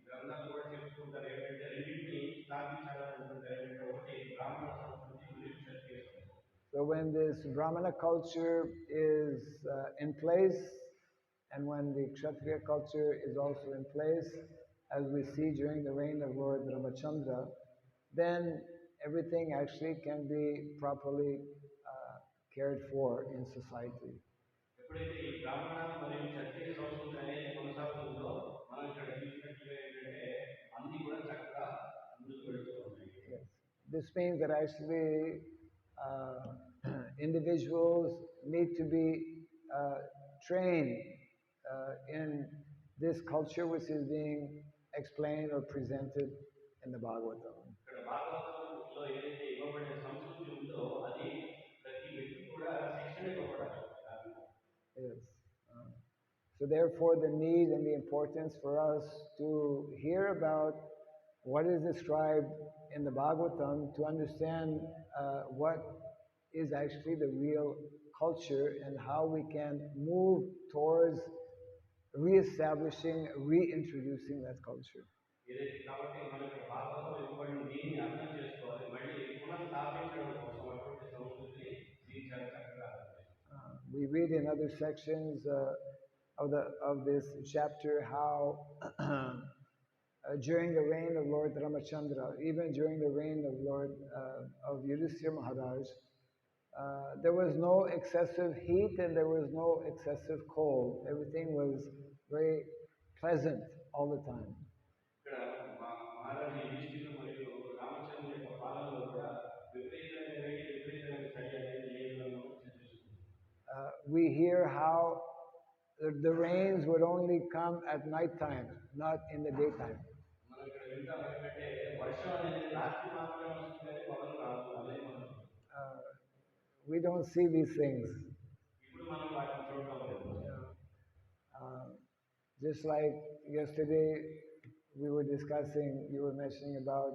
గ్రంథాలు కూడా చెప్తుంటారు ఏంటంటే రెండింటిని స్థాపించాలని అంటుంటారు ఏంటంటే ఒకటి బ్రాహ్మణ సంస్కృతి మరియు క్షత్రియ సంస్కృతి. So when this Brahmana culture is in place, and when the Kshatriya culture is also in place, as we see during the reign of Lord Ramachandra, then everything actually can be properly cared for in society. ఎప్పుడైతే ఈ బ్రాహ్మణ మరియు క్షత్రియ సంస్కృతి అనేది కొనసాగుతుందో మనం ఇక్కడ చూసినట్లుగా ఏంటంటే అన్ని కూడా చక్కగా ముందుకు వెళుతూ ఉంటాయి. Yes. This means that actually individuals need to be trained in this culture which is being explained or presented in the Bhagavatam. ఇక్కడ భాగవతంలో ఏదైతే ఇవ్వబడిన సంస్కృతి ఉందో అది ప్రతి వ్యక్తి కూడా శిక్షణ ఇవ్వబడాలి. Yes. So therefore the need and the importance for us to hear about what is described in the Bhagavatam, to understand what is actually the real culture and how we can move towards re-establishing, reintroducing that culture. ఏదైతే కాబట్టి మనం ఇక్కడ భాగవతంలో ఇవ్వబడిన దీన్ని అర్థం చేసుకోవాలి, మళ్ళీ పునఃస్థాపించడం కోసం అటువంటి సంస్కృతిని చాలా చక్కగా we read in other sections of this chapter how during the reign of Lord Ramachandra, even during the reign of Lord of Yudhishthira Maharaj, there was no excessive heat and there was no excessive cold. Everything was very pleasant all the time. ఇక్కడ మహారాజు యుధిష్ఠిరుడు మరియు రామచంద్రుని యొక్క పాలనలో కూడా విపరీతమైన వేడి విపరీతమైన చలి అనేది లేదు. We hear how the rains would only come at night time, not in the daytime. మనం ఇక్కడ వింటాం ఏంటంటే వర్షం అనేది రాత్రి మాత్రమే వస్తుంది కానీ పగలు రాదు అదే మనం. We don't see these things. ఇప్పుడు మనం వాటిని చూడటం లేదు. Just like yesterday we were discussing, you were mentioning about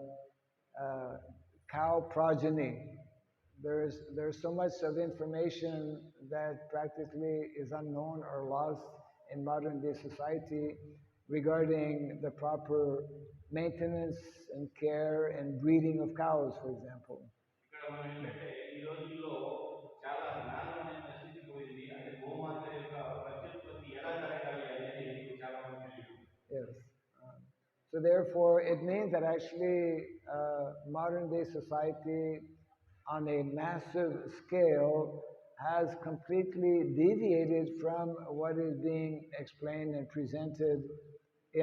cow progeny. There's so much of information that practically is unknown or lost in modern day society regarding the proper maintenance and care and breeding of cows, for example. ఇక్కడ మనం ఏంటంటే ఈ రోజుల్లో చాలా జ్ఞానం అనేది నశించిపోయింది. అంటే గోమాత యొక్క ప్రత్యుత్పత్తి ఎలా జరగాలి అనేది చాలా మంది తెలియదు. Yes. So therefore, it means that actually modern day society on a massive scale has completely deviated from what is being explained and presented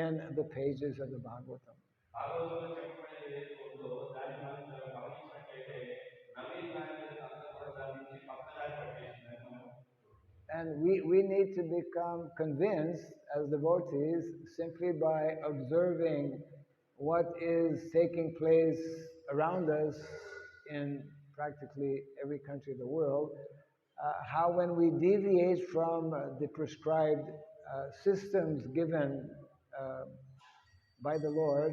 in the pages of the Bhagavatam. భాగవతంలో చెప్పబడేది ఏదైతే ఉందో దాన్ని మనం గమనించినట్లయితే నవీన నాగరికత అంతా కూడా దాన్ని పక్కదారి పట్టేసిందని మనం. And we need to become convinced as devotees simply by observing what is taking place around us in practically every country of the world, how when we deviate from the prescribed systems given by the Lord,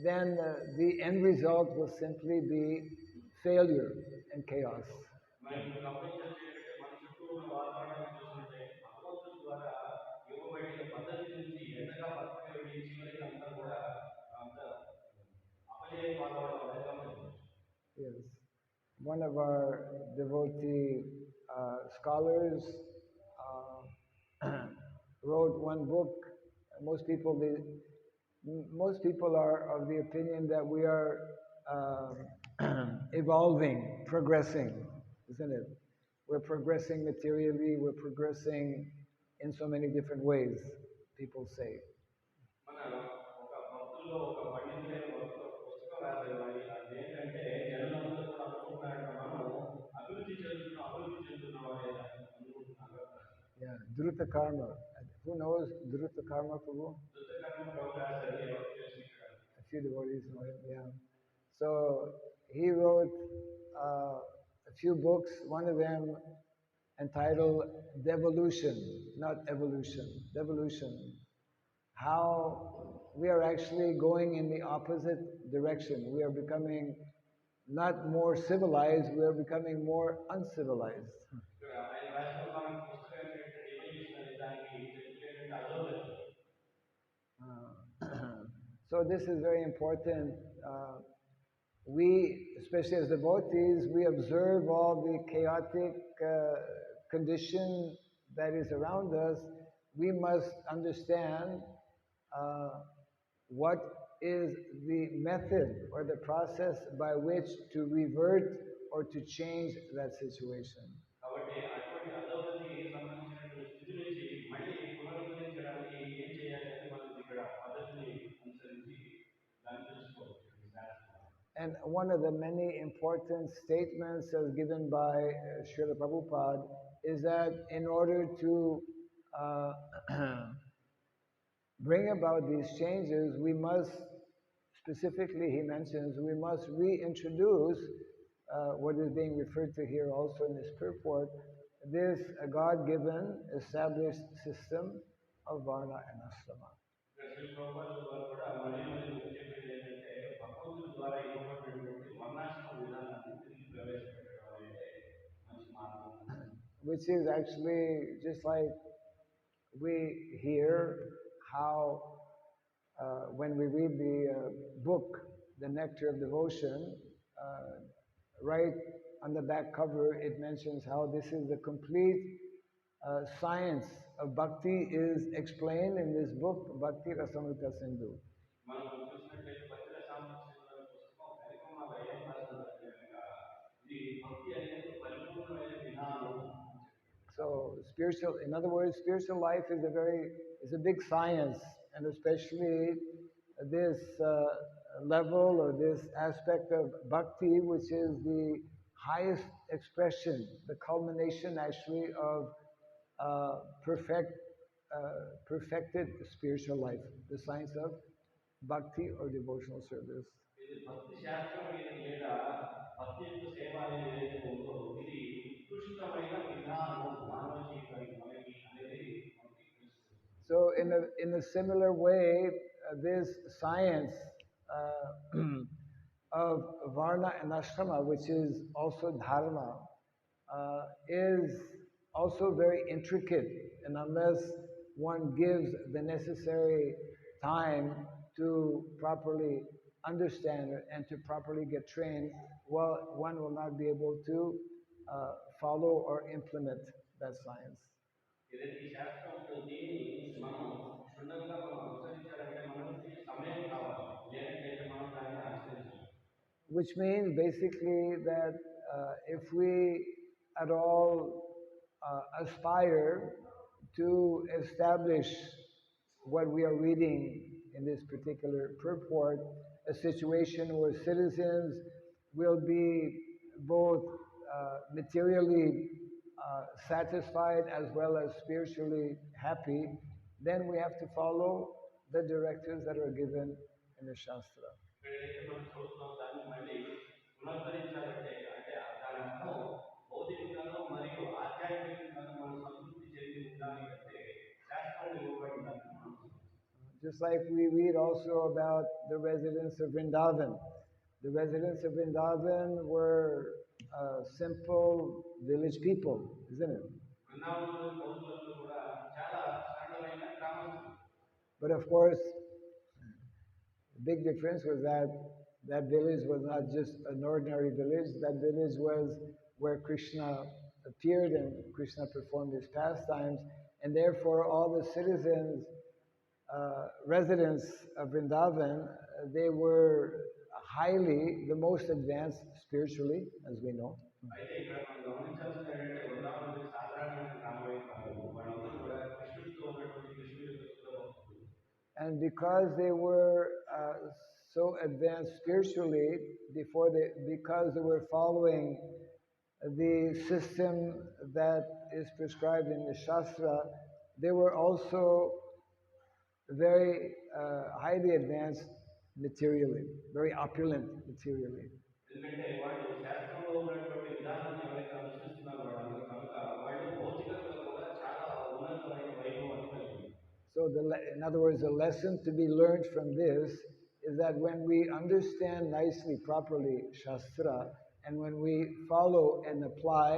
then the end result will simply be failure and chaos. మనం గమనించాల్సి ఏంటంటే మన చుట్టూ ఉన్న వాతావరణాన్ని చూస్తుంటే భగవంతుడి ద్వారా ఇవ్వబడిన పద్ధతి నుంచి ఎంతగా పక్కన వెళ్ళి చివరికి అంతా కూడా అంత అపజయ వాతావరణం గమనించవచ్చు. Yes. One of our devotee scholars wrote one book. Most people are of the opinion that we are evolving, progressing, isn't it? We're progressing materially, we're progressing in so many different ways, people say. మన ఒక భక్తుల్లో ఒక పండితులైన భక్తులు పుస్తకం రాశారు. అదేంటంటే జనులందరూ కూడా అనుకుంటున్నారంటే మనం అభివృద్ధి చెందుతున్నాం అనేది అనుకుంటున్నారు. Yeah, Druta Karma. Who knows Druta Karma, Prabhu? Druta Karma Prabhu రాశారు. ఎవరు తెలుసు ఇక్కడ? A few devotees know him, yeah. So he wrote a few books, one of them entitled Devolution, not Evolution, Devolution. How we are actually going in the opposite direction. We are becoming not more civilized, we are becoming more uncivilized. ఇక్కడ ఆయన రాసిన ఒక పుస్తకం ఏంటంటే evolutionary దానికి తెలుగులో ఏంటంటే అధోగతి. So this is very important. We, especially as devotees, we observe all the chaotic condition that is around us. We must understand uh, what is the method or the process by which to revert or to change that situation. కాబట్టి అటువంటి అధోగతికి సంబంధించినటువంటి స్థితి నుంచి మళ్ళీ పునరుద్ధరించడానికి ఏం చేయాలి అని మనం ఇక్కడ పద్ధతిని అనుసరించి దాన్ని తెలుసుకోవచ్చు. And one of the many important statements as given by Srila Prabhupada is that in order to uh, bring about these changes, we must, specifically he mentions, we must reintroduce what is being referred to here also in this purport, this God-given established system of Varna and Ashrama. Which is actually just like we hear how when we read the book, The Nectar of Devotion, right on the back cover, it mentions how this is the complete science of bhakti is explained in this book, Bhakti Rasamrita Sindhu. So spiritual, in other words, spiritual life is a big science, and especially this level or this aspect of bhakti, which is the highest expression, the culmination actually of perfected spiritual life, the science of bhakti or devotional service. So in a similar way, this science of Varna and Ashrama, which is also Dharma, is also very intricate, and unless one gives the necessary time to properly understand it and to properly get trained, well, one will not be able to follow or implement that science. Which means basically that if we at all aspire to establish what we are reading in this particular purport, a situation where citizens will be both materially satisfied as well as spiritually happy, then we have to follow the directives that are given in the Shastra. Just like we read also about the residents of Vrindavan. The residents of Vrindavan were simple village people, isn't it? But of course, the big difference was that that village was not just an ordinary village. That village was where Krishna appeared and Krishna performed his pastimes, and therefore all the citizens, residents of Vrindavan, they were highly, the most advanced spiritually, as we know. And because they were so advanced spiritually, because they were following the system that is prescribed in the Shastra, they were also very highly advanced materially, very opulent materially. So in other words, the lesson to be learned from this is is that when we understand nicely, properly Shastra, and when we follow and apply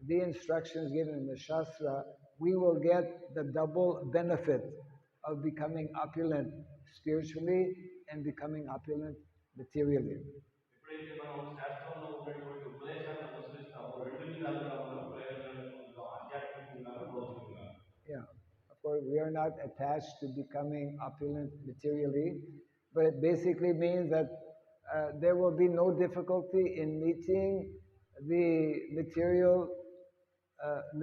the instructions given in the Shastra, we will get the double benefit of becoming opulent spiritually and becoming opulent materially. ఎప్పుడైతే మనం శాస్త్రంలో ఉన్నటువంటి ఉపదేశాలను అనుసరిస్తామో రెండు విధాలుగా మనం ప్రయోజనాలు పొందుతాం ఆధ్యాత్మికంగా భౌతికంగా. Yeah, of course, we are not attached to becoming opulent materially, but it basically means that there will be no difficulty in meeting the material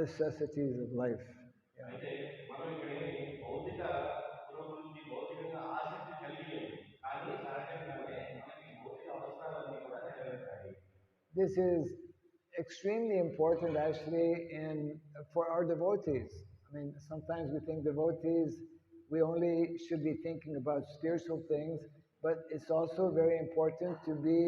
necessities of life. అయితే మనం ఇక్కడ భౌతిక పురోభివృద్ధి భౌతికంగా ఆసక్తి కలిగి లేదు కానీ సహజంగానే మనకి భౌతిక అవసరాలన్నీ కూడా నెరవేరుతాయి. This is extremely important actually for our devotees. I mean, sometimes we think devotees, we only should be thinking about spiritual things, but it's also very important to be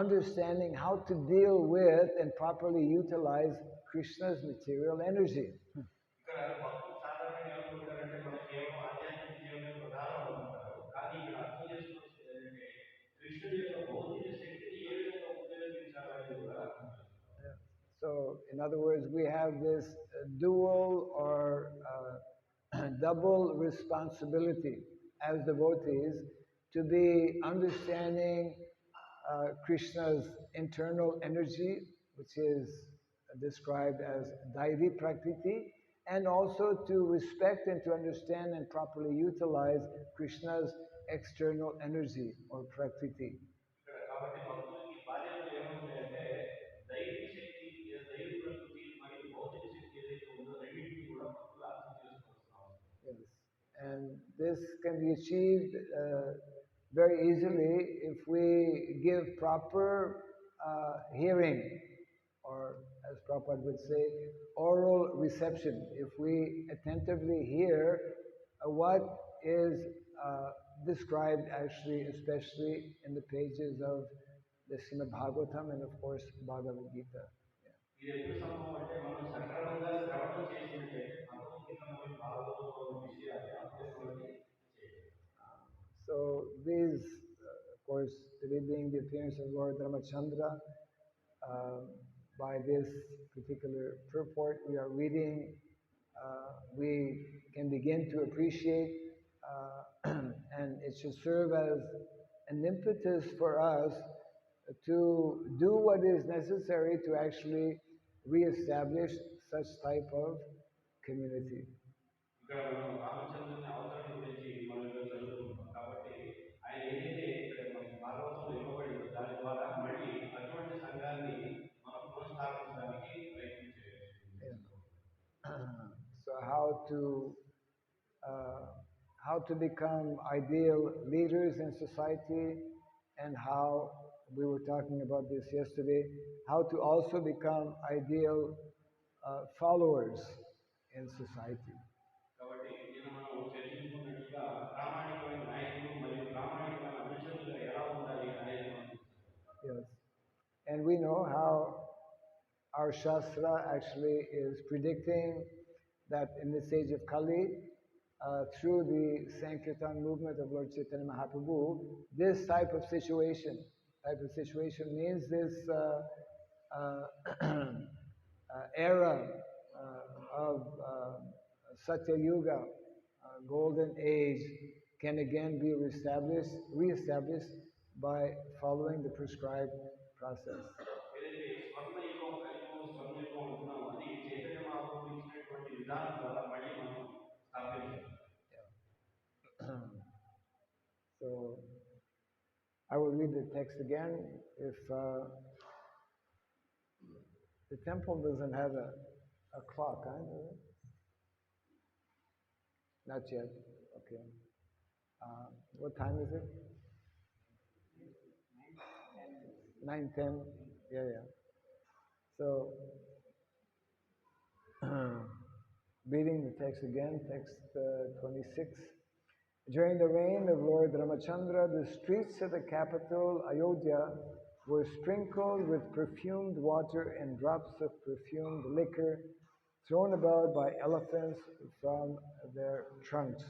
understanding how to deal with and properly utilize Krishna's material energy. ఇక్కడ భక్తులు సాధారణంగా ఏమనుకుంటారంటే మన కేవలం ఆధ్యాత్మిక జీవనమే ప్రధానం అనుకుంటారు కానీ ఇక్కడ అర్థం చేసుకోవాల్సింది ఏంటంటే కృష్ణుడి యొక్క భౌతిక శక్తిని ఏ విధంగా ఉపయోగించాలనేది కూడా అర్థం చేసుకోవాలి. So, in other words, we have this dual or double responsibility as devotees to be understanding Krishna's internal energy, which is described as Daivi Prakriti, and also to respect and to understand and properly utilize Krishna's external energy or Prakriti. కాబట్టి భక్తులకి బాధ్యతలు ఏమవుతాయంటే దైవిక శక్తి దైవ ప్రకృతి మరియు భౌతిక శక్తి ఏదైతే ఉందో రెండింటినీ కూడా భక్తులు అర్థం చేసుకోవాల్సిన అవసరం. Yes, and this can be achieved very easily if we give proper hearing, or as Prabhupada would say, oral reception. If we attentively hear what is described actually, especially in the pages of the Srimad Bhagavatam and of course Bhagavad Gita. ఇది ఎప్పుడు సంభవం అంటే మనం సక్రమంగా శ్రవణం చేసినట్లయితే భగవద్గీతలోని భాగవతంలోని విషయాన్ని అప్పుడే మనకి చేయగలం. So these, of course, today being the appearance of Lord Ramachandra, by this particular purport we are reading, we can begin to appreciate and it should serve as an impetus for us to do what is necessary to actually re-establish such type of community. ఇక్కడ మనం రామచంద్రుని అవతరణ గురించి మనం చదువుకుంటాం కాబట్టి ఆయన ఏదైతే ఇక్కడ మనకి భాగవతంలో ఇవ్వబడిందో దాని ద్వారా మళ్ళీ అటువంటి సంఘాన్ని మనం పునఃస్థాపించడానికి ప్రయత్నం చేయాలి. So how to become ideal leaders in society, and how we were talking about this yesterday, how to also become ideal followers in society. కాబట్టి నేను మనం చర్చించుకున్నట్లుగా ప్రామాణికమైన నాయకులు మరియు ప్రామాణికమైన అనుచరులుగా ఎలా ఉండాలి అనేది మనం. Yes, and we know how our Shastra actually is predicting that in this age of Kali, through the Sankirtan movement of Lord Chaitanya Mahaprabhu, this type of situation means this era of Satya Yuga, golden age, can again be reestablished by following the prescribed process. ఏదైతే స్వర్ణయుగం కలియుగం స్వర్ణయుగం అంటున్నామో అది చైతన్య మహాప్రభు ఇచ్చినటువంటి విధానం ద్వారా మళ్ళీ మనం స్థాపించాలి. So I will read the text again. If the temple doesn't have a clock, huh? Does it? Not yet. Okay. What time is it? 9:10. Yeah. So reading the text again, text 26. During the reign of Lord Ramachandra, the streets of the capital, Ayodhya, were sprinkled with perfumed water and drops of perfumed liquor thrown about by elephants from their trunks.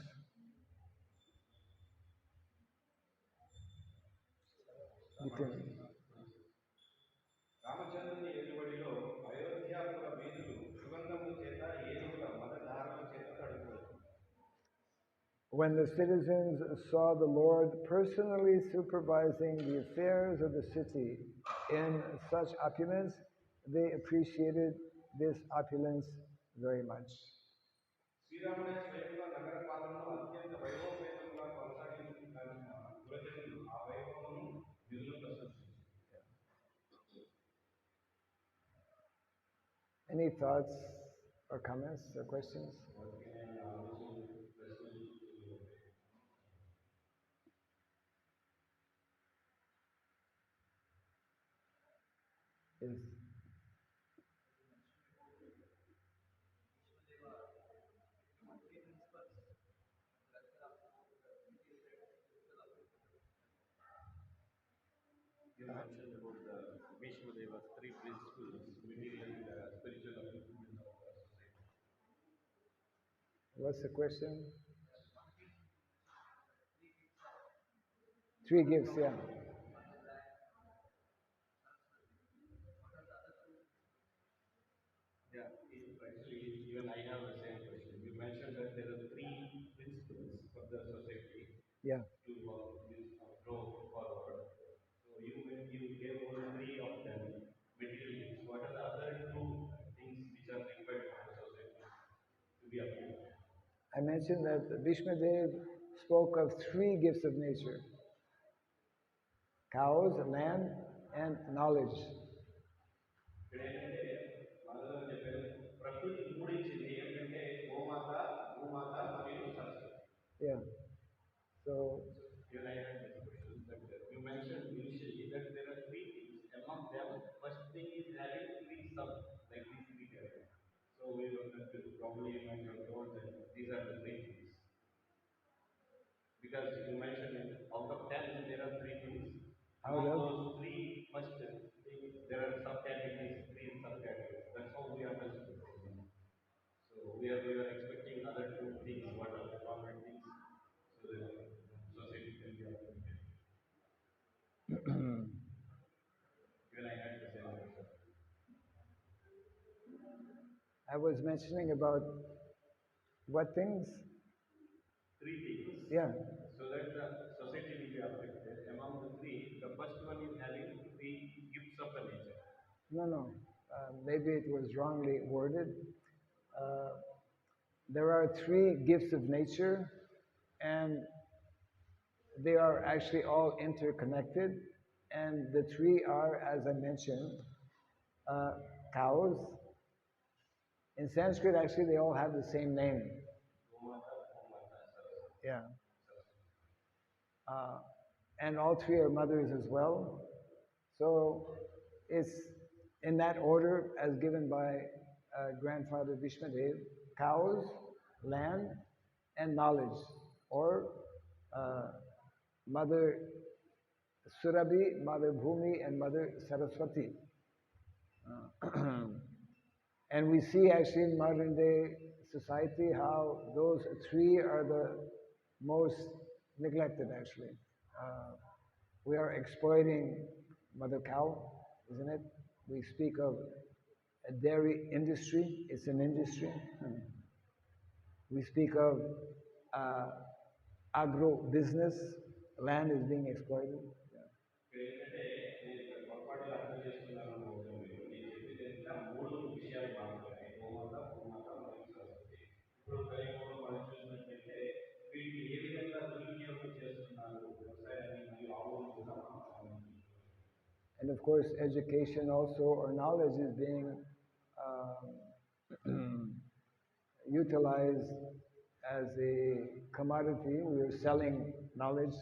You can. రామచంద్రుని ఏలుబడిలో అయోధ్యాపుర వీధులు సుగంధము చేత ఏనుగుల మదధారల చేత తడుపుతాయి. When the citizens saw the Lord personally supervising the affairs of the city in such opulence, they appreciated this opulence very much. శ్రీరాముడే స్వయంగా నగర పాలనను అత్యంత వైభవపేతంగా కొనసాగించిన ప్రజలు ఆ వైభవమును విధులు ప్రశంసించారు. Any thoughts or comments or questions? Yes. You mentioned about the Vishwadeva's three principles, material and spiritual upliftment of the society. What's the question? Three gifts, yeah. Yeah, actually, even I have the same question. You mentioned that there are three principles for the society. Yeah. To grow forward. So you gave only three of them material gifts. What are the other two things which are required for the society to be uplifted? I mentioned that Bhishmadev spoke of three gifts of nature: cows, land, and knowledge. Yeah. So Even I had this question that you mentioned initially that there are three things. Among them, first thing is having three sub, like these three characters. So we were probably you might have told that these are the three things. Because you mentioned out of 10 there are three things. Among those three first things, there are subcategories, three subcategories. That's how we understood. So we were expecting other two things. What are the common things? So the society can be uplifted. Even I had the same question. I was mentioning about what things? Three things. Yeah. So that the society will be uplifted. Among the three, the first one is having three gifts of the nature. No. Maybe it was wrongly worded. There are three gifts of nature, and they are actually all interconnected. And the three are, as I mentioned, cows. In Sanskrit, actually, they all have the same name. Yeah. And all three are mothers as well. So it's in that order as given by grandfather Bhishmadev: cows, land, and knowledge, or Mother Surabhi, Mother Bhumi, and Mother Saraswati. And we see actually in modern day society how those three are the most neglected actually. We are exploiting mother cow, isn't it? We speak of a dairy industry, it's an industry. We speak of agro business, land is being exploited. Yeah. And of course, education also, or knowledge, is being utilized as a commodity. We are selling knowledge.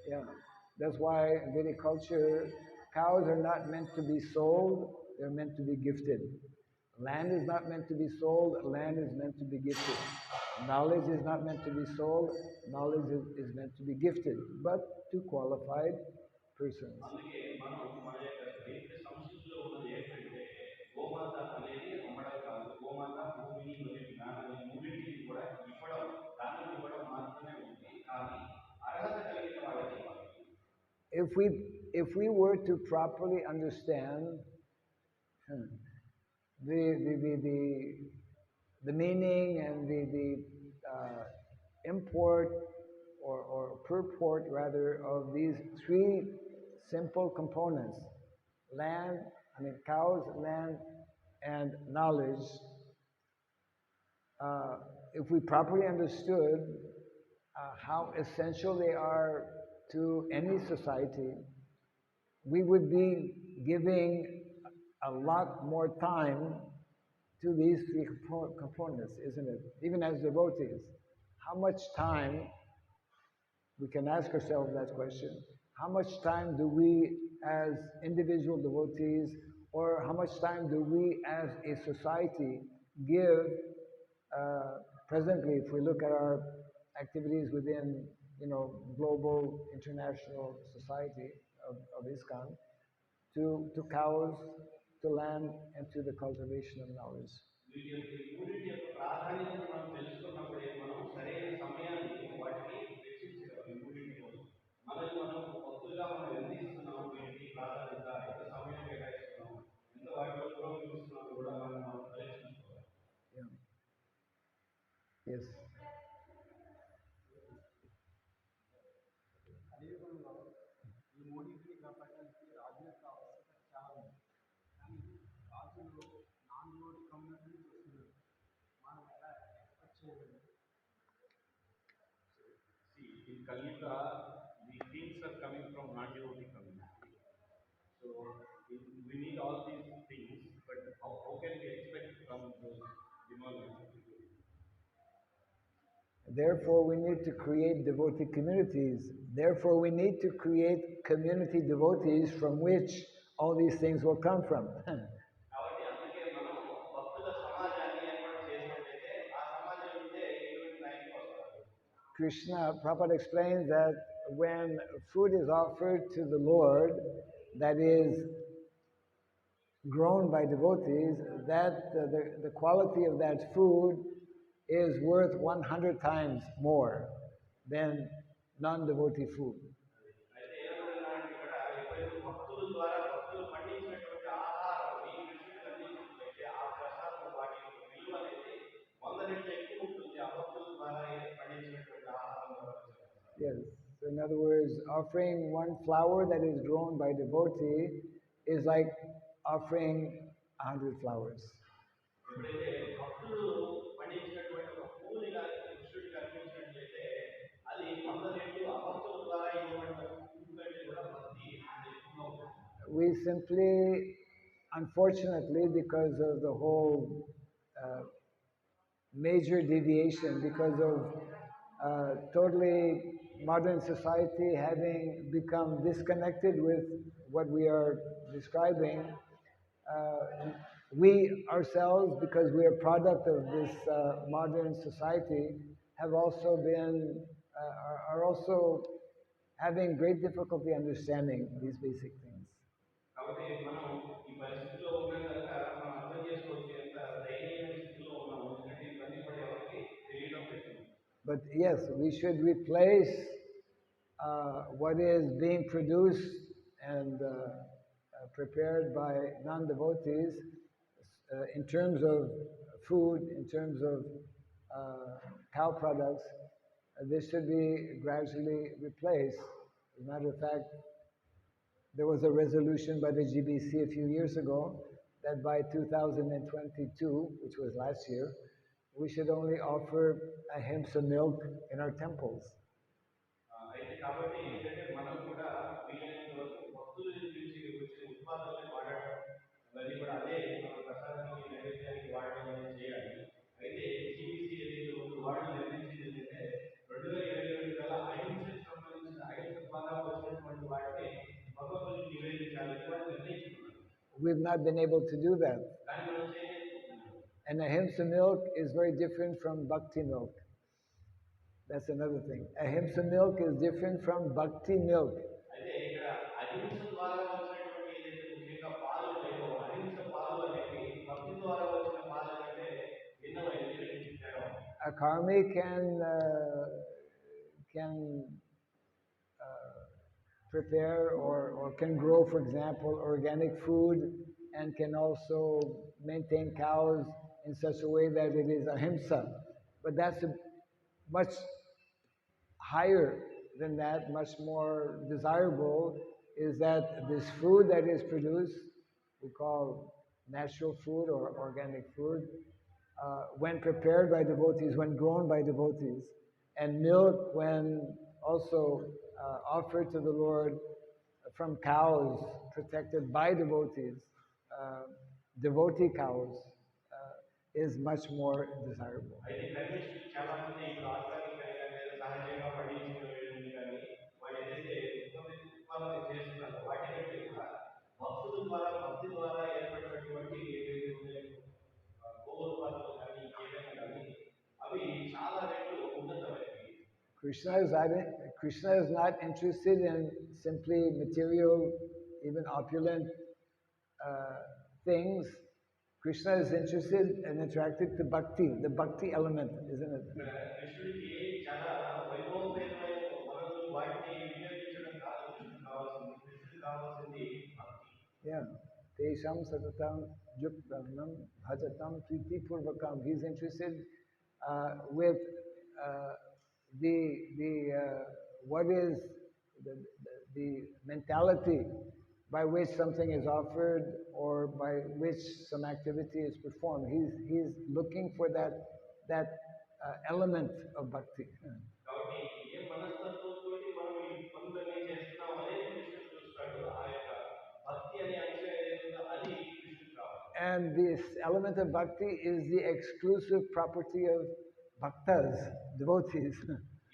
Yeah, that's why in Vedic culture, cows are not meant to be sold, they're meant to be gifted. Land is not meant to be sold, land is meant to be gifted. Knowledge is not meant to be sold, knowledge is meant to be gifted, but to qualified persons. if we were to properly understand the the meaning and the import or purport rather of these three simple components: land, I mean cows, land, and knowledge. Uh, if we properly understood how essential they are to any society, we would be giving a lot more time to these three components, isn't it? Even as devotees, how much time, we can ask ourselves that question, how much time do we as individual devotees, or how much time do we as a society give presently, if we look at our activities within, global international society of ISKCON, to cows, to land, and to the cultivation of knowledge. వీటి యొక్క ఈ మూడింటి యొక్క ప్రాధాన్యతను మనం తెలుసుకున్నప్పుడే మనం సరైన సమయాన్ని వాటికి వెచ్చించగలం. ఈ మూడింటి కోసం మనల్ని మనం భక్తులుగా మనం ఎంత ఇస్తున్నాం, వీటికి ప్రాధాన్యత, ఎంత సమయం కేటాయిస్తున్నాం, ఎంత వాటిలో పురోగమిస్తున్నాం కూడా మనం పరీక్షించుకోవాలి. Yes. కలియుగంలో ఈ మూడింటిని కాపాడడానికి రాజు యొక్క అవసరం చాలా ఉంది. కానీ రాజులు నాన్ డివోటీ కమ్యూనిటీ నుంచి వస్తున్నారు. మనం ఎలా ఎక్స్పెక్ట్ చేయగలం? See, in Kalika, the things are coming from non-devotee community. So we need all these things, but how can we expect from those devotees? Therefore, we need to create devotee communities. Therefore, we need to create community devotees from which all these things will come from. Krishna, Prabhupada explains that when food is offered to the Lord, that is grown by devotees, that the quality of that food is worth 100 times more than non-devotee food. Yes. So in other words, offering one flower that is grown by devotee is like offering 100 flowers. We simply, unfortunately, because of the whole major deviation, because of totally modern society having become disconnected with what we are describing, we ourselves, because we are product of this modern society, have also been, are also having great difficulty understanding these basic things. But yes, we should replace what is being produced and prepared by non-devotees in terms of food, in terms of cow products. This should be gradually replaced. As a matter of fact, there was a resolution by the GBC a few years ago that by 2022, which was last year, we should only offer ahimsa milk in our temples. We've not been able to do that. And ahimsa milk is very different from bhakti milk. That's another thing. Ahimsa milk is different from bhakti milk. A karmi can prepare or can grow, for example, organic food and can also maintain cows in such a way that it is ahimsa. But that's a much higher than that, much more desirable, is that this food that is produced, we call natural food or organic food, when prepared by devotees, when grown by devotees, and milk when also offered to the Lord from cows protected by devotees, uh, devotee cows, is much more desirable. అయితే convinced చాలా మంది ఇప్పుడు organic అని కానీ లేదా సహజంగా పండించినవి కానీ వాడు ఏదైతే ఉత్పత్తి చేస్తున్నారో వాటికంటే కూడా భక్తుల ద్వారా భక్తి ద్వారా ఏర్పడినటువంటి ఏవైతే ఉన్నాయో గోవుత్పాదనలు కానీ ఏదైనా కానీ అవి చాలా రెట్లు ఉన్నతమైనవి. Krishna is not interested in simply material, even opulent things. Krishna is interested and attracted to bhakti, the bhakti element, isn't it? కృష్ణుడికి చాలా వైభవపేతమైన వనరులు వాటిని వినియోగించడం కాదు కృష్ణుడు కావాల్సింది. కృష్ణుడికి కావాల్సింది భక్తి. Yeah. Tesham satatam yuktanam bhajatam priti purvakam. He's interested with uh, what is the mentality by which something is offered or by which some activity is performed. He's looking for that element of bhakti. కాబట్టి ఏ మనస్తత్వంతో మనం ఈ పనులన్నీ చేస్తున్నాం అనేది కృష్ణుడు చూస్తాడు. ఆ యొక్క భక్తి అనే అంశం ఏదైతుందో అది కృష్ణుడు కావాలి. And this element of bhakti is the exclusive property of bhaktas, devotees.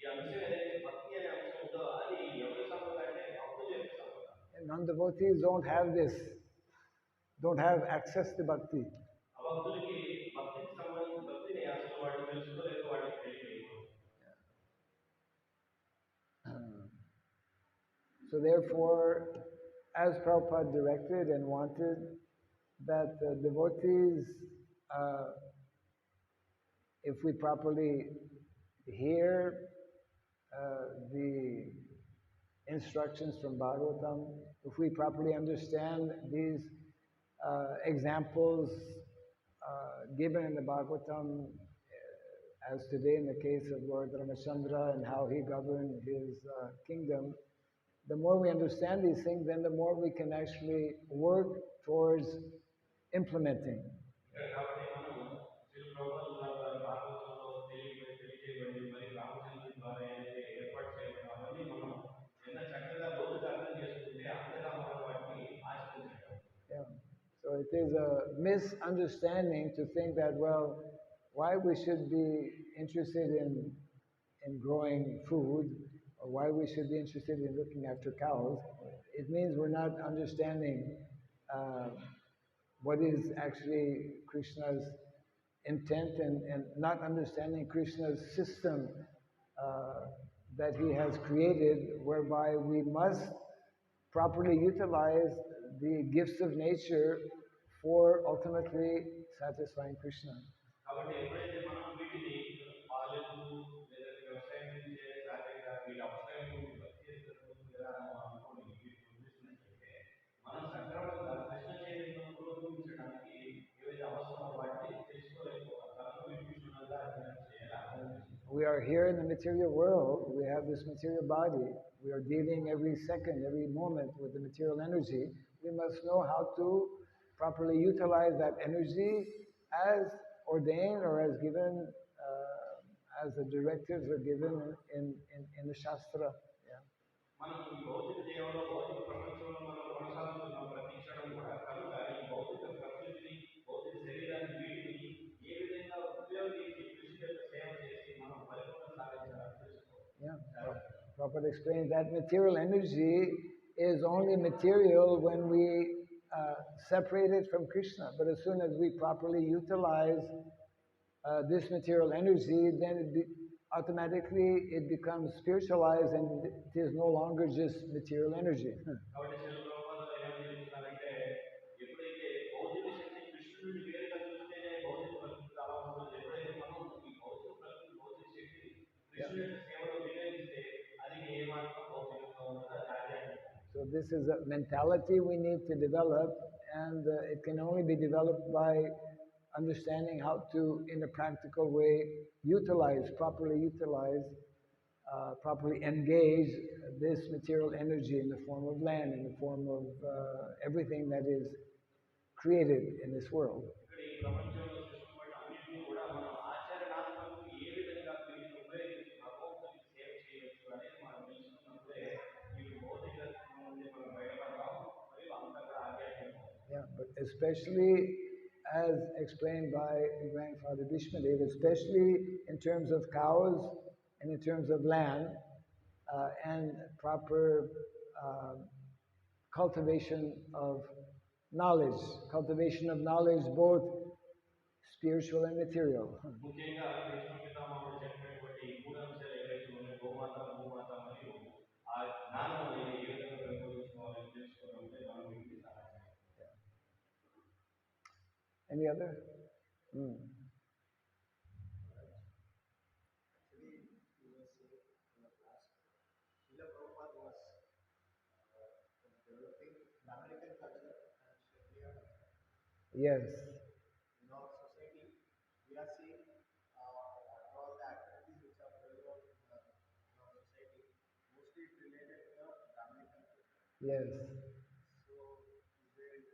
ఈ అంశం ఏదైతే భక్తి అనే అంశం ఉందో అది ఎవరి సంపద అంటే భక్తుల యొక్క సంపద. And non-devotees don't have this, don't have access to bhakti. భక్తులకి భక్తికి సంబంధించిన భక్తిని అసలు వాళ్ళు తెలుసుకోలేదు, వాళ్ళకి తెలియలేదు. So therefore, as Prabhupada directed and wanted, that devotees, if we properly hear the instructions from Bhagavatam, if we properly understand these examples given in the Bhagavatam, as today in the case of Lord Ramachandra and how he governed his kingdom, the more we understand these things, then the more we can actually work towards implementing. కాబట్టి మనం శ్రీ ప్రభువుల భాగవతంలో తెలియజేయబడి మరి రామచంద్రుడి ద్వారా ఏదైతే ఏర్పాటు చేయబడిన అవన్నీ మనం ఎంత చక్కగా లోతుగా అర్థం చేసుకుంటే అంతగా మనం వాటిని ఆచరించగలం. Yeah. So it is a misunderstanding to think that, well, why we should be interested in growing food or why we should be interested in looking after cows. It means we're not understanding what is actually Krishna's intent and not understanding Krishna's system that he has created, whereby we must properly utilize the gifts of nature for ultimately satisfying Krishna. కాబట్టి ఎప్పుడైతే మనం వీటిని పాలెత్తు లేదా వ్యవసాయం నుంచే సహజంగా వీటి అవసరం భక్తి చేసినప్పుడు లేదా అనుకోని వీటిని చూసినట్లయితే మనం సక్రమంగా కృష్ణ చైతన్యంలో రూపించడానికి ఏవైతే అవసరమో వాటిని తెలుసుకోలేకపోతాం. కనుక వీటిని క్షుణ్ణంగా అధ్యయనం చేయాలి. We are here in the material world. We have this material body. We are dealing every second, every moment with the material energy. We must know how to properly utilize that energy as ordained or as given, as the directives are given in the Shastra. Yeah. మనం ఈ భౌతిక దేవంలో భౌతిక ప్రపంచంలో మనం కొనసాగుతున్నాం ప్రతి క్షణం కూడా. కనుక ఈ భౌతిక ప్రకృతిని భౌతిక శరీరాన్ని వీటిని ఏ విధంగా ఉపయోగించి కృషి యొక్క సేవ చేసి మనం పరిపూర్ణ సాధించాలని తెలుసుకోవాలి. Yeah. Prabhupada explained that material energy is only material when we separate it from Krishna. But as soon as we properly utilize this material energy, then automatically it becomes spiritualized and it is no longer just material energy. కాబట్టి శ్రీల ప్రభుపాదులు ఏమని చెప్తున్నారంటే ఎప్పుడైతే భౌతిక శక్తి కృష్ణుడిని వేరుగా చూస్తేనే భౌతిక ప్రకృతి అలా ఉంటుంది. ఎప్పుడైతే మనం ఈ భౌతిక ప్రకృతి భౌతిక శక్తి కృష్ణుడి యొక్క సేవలో వినియోగిస్తే అది ఏమాత్రం భౌతికంగా ఉండదు, అది ఆధ్యాత్మికం. this is a mentality we need to develop, and it can only be developed by understanding how to, in a practical way, properly utilize, properly engage this material energy in the form of land, in the form of everything that is created in this world. ఇక్కడ ఈ ప్రపంచంలో సృష్టింపబడిన అన్నిటినీ కూడా మనం ఆచరణాత్మకం ఏ విధంగా వీటిని ఉపయోగించి భగవంతునికి సేవ చేయవచ్చు అనేది మనం తెలుసుకున్నప్పుడే ఈ భౌతికత్వం నుండి మనం బయటపడతాం మరియు అంతా కూడా ఆధ్యాత్మికం. Yeah, but especially as explained by Grandfather Bhishmadev, especially in terms of cows and in terms of land and proper cultivation of knowledge both spiritual and material. ముఖ్యంగా కృష్ణ పితామహుడు చెప్పినటువంటి ఈ మూడు అంశాలు ఏవైతే ఉన్నాయో గోమాత భూమాత మరియు ఆ జ్ఞానం అనేది ఏ విధంగా పెంపొందించుకోవాలని తెలుసుకోవాలంటే మనం వీటికి సహాయం. Any other? Actually, you were saying in the past, Srila Prabhupada was developing American culture and Kshatriya culture. Yes. In our society, we are seeing all the activities which are going on in our society, mostly related to the Brahminic culture. Yes. So, is there any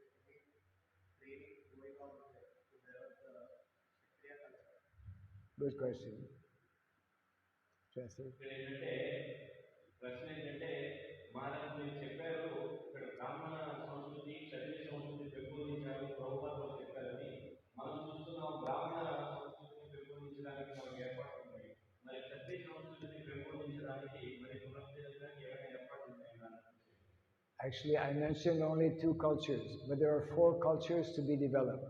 training going on to develop the Kshatriya culture? Good question. Translate. ఇక్కడ ఏంటంటే ప్రశ్న ఏంటంటే మహారాజు మీరు చెప్పారు ఇక్కడ బ్రాహ్మణ సంస్కృతి క్షత్రియ సంస్కృతి పెంపొందించాలి ప్రభుత్వాలు చెప్పారని మనం చూస్తున్నాం బ్రాహ్మణ సంస్కృతిని పెంపొందించడానికి మనకు ఏర్పాట్లు ఉన్నాయి మరి క్షత్రియ సంస్కృతిని పెంపొందించడానికి మరి పునరుద్ధరించడానికి ఏమైనా ఏర్పాట్లు ఉన్నాయి. Actually, I mentioned only two cultures, but there are four cultures to be developed.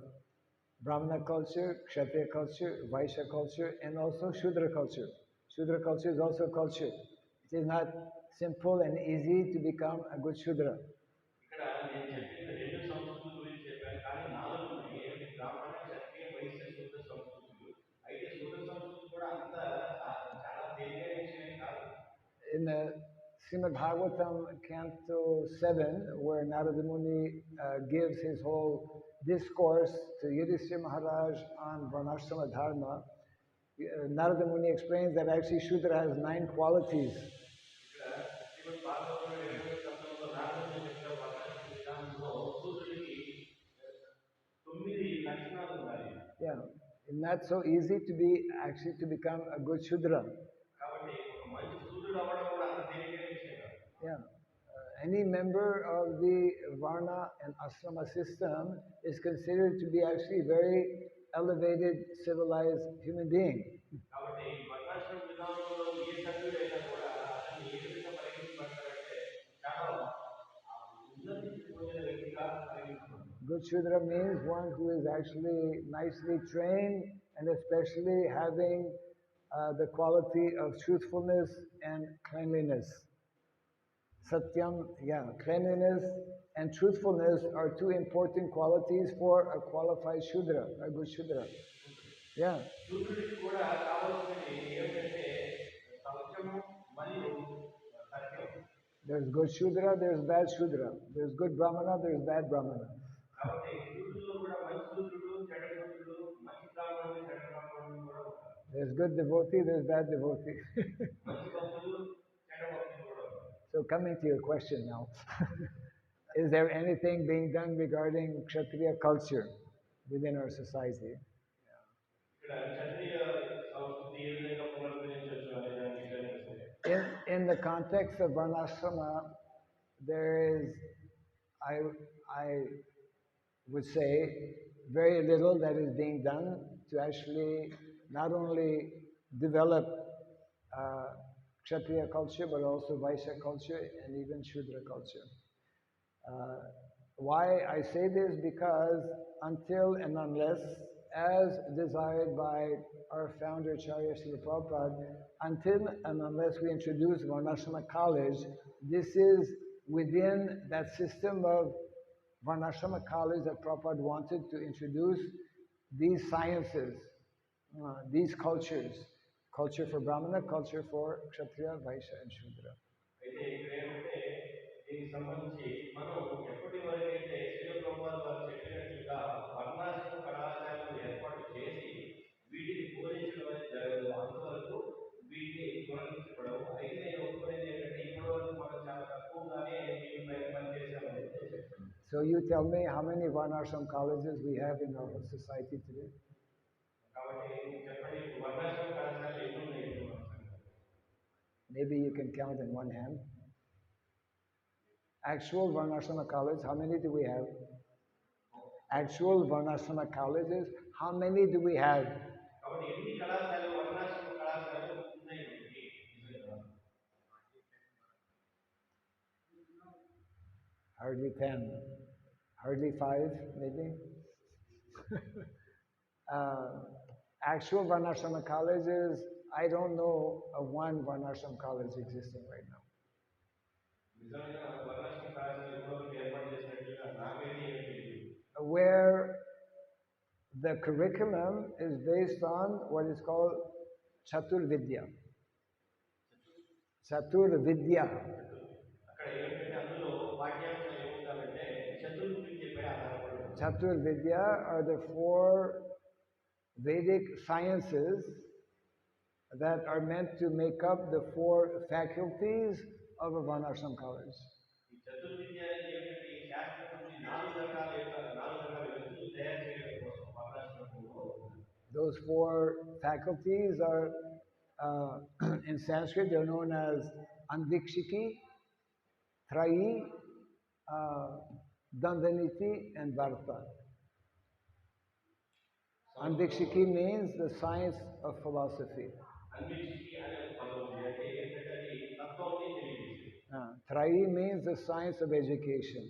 Brahmana culture, Kshatriya culture, Vaishya culture, and also Shudra culture. Shudra culture is also culture. It is not simple and easy to become a good Shudra. ఇక్కడ నేను చెప్పిన రెండు సంస్కృతుల గురించి చెప్పాను కానీ నాలుగు ఉన్నాయి ఏమిటి బ్రాహ్మణ క్షత్రియ వైశ్య శూద్ర సంస్కృతులు అయితే శూద్ర సంస్కృతి కూడా అంత చాలా తేలికైన విషయం కాదు. In the Srimad Bhagavatam, Canto 7, where Narada Muni gives his whole discourse to Yudhishthira Maharaj on Varnashrama Dharma, Narada Muni explains that actually Shudra has 9 qualities. Yeah, it's not so easy to become a good Shudra. Yeah. Any member of the Varna and Asrama system is considered to be actually very elevated, civilized human being. Good Shudra means one who is actually nicely trained and especially having the quality of truthfulness and cleanliness. Satyam, yeah, cleanliness and truthfulness are two important qualities for a qualified Shudra, a good Shudra. Yeah. There's good Shudra, there's bad Shudra. There's good Brahmana, there's bad Brahmana. There's good devotee, there's bad devotee. So coming to your question now, is there anything being done regarding Kshatriya culture within our society? In the context of Varnashrama, there is, I would say, very little that is being done to actually not only develop Kshatriya culture, but also Vaishya culture and even Shudra culture. Why I say this? Because until and unless, as desired by our founder Acharya Srila Prabhupada, until and unless we introduce Varnashrama College, this is within that system of Varnashrama College that Prabhupada wanted to introduce these sciences, these cultures. Culture for Brahmana, culture for Kshatriya, Vaishya and Shudra. దీనికి సంబంధించి మనం ఎప్పటి వరకైతే శ్రీల ప్రభుపాద వారు చెప్పినట్లుగా వర్ణాశ్రమ కళాశాలను ఏర్పాటు చేసి వీటిని బోధించడం అనేది జరగదు అంతవరకు వీటిని తొలగించబడవు. అయితే నేను ఒప్పుకునేది ఏంటంటే ఇప్పటి వరకు మనం చాలా తక్కువగానే దీనిపైన పనిచేసామని చెప్పాను. So you tell me how many Varnashram colleges we have in our society today? కాబట్టి చెప్పండి వర్ణాశ్రమ కళాశాలలు ఎన్ని ఉన్నాయి ఇప్పుడు మన సంఘంలో? Maybe you can count in one hand. Actual Varnashrama college, how many do we have? Actual Varnashrama colleges, how many do we have? కాబట్టి ఎన్ని కళాశాలలు వర్ణాశ్రమ కళాశాలలు ఉన్నాయి మనకి? Hardly 10, hardly 5, maybe. Actual Varnashrama colleges, I don't know of one Varnashram college existing right now. నిజంగా వర్ణాశ్రమ కళాశాలలు ఇప్పటివరకు ఏర్పాటు చేసినట్లుగా నాకైతే ఏమీ తెలియదు. Where the curriculum is based on what is called Chatur Vidya. Chatur Vidya. అక్కడ ఏంటంటే అందులో పాఠ్యాంశాలు ఏముంటారంటే చతుర్విద్యపై ఆధారపడి ఉంటుంది. Chatur Vidya are the 4 Vedic sciences that are meant to make up the 4 faculties of a Varnashram college. ఈ చతుర్విద్య అనేది ఏంటంటే ఈ శాస్త్రం నుంచి 4 రకాల వ్యక్తులు తయారు చేయడం కోసం వర్ణాశ్రమంలో ఉంది. Those 4 faculties are, in Sanskrit, they're known as Anvikshiki, Trayi, Dandaniti, and Varta. Anvikshiki means the science of philosophy. అన్వేషికి అనే ఒక పదం ఉంది. అంటే ఏంటంటే అది తత్వాన్ని తెలియజేసేది. Trayi means the science of education.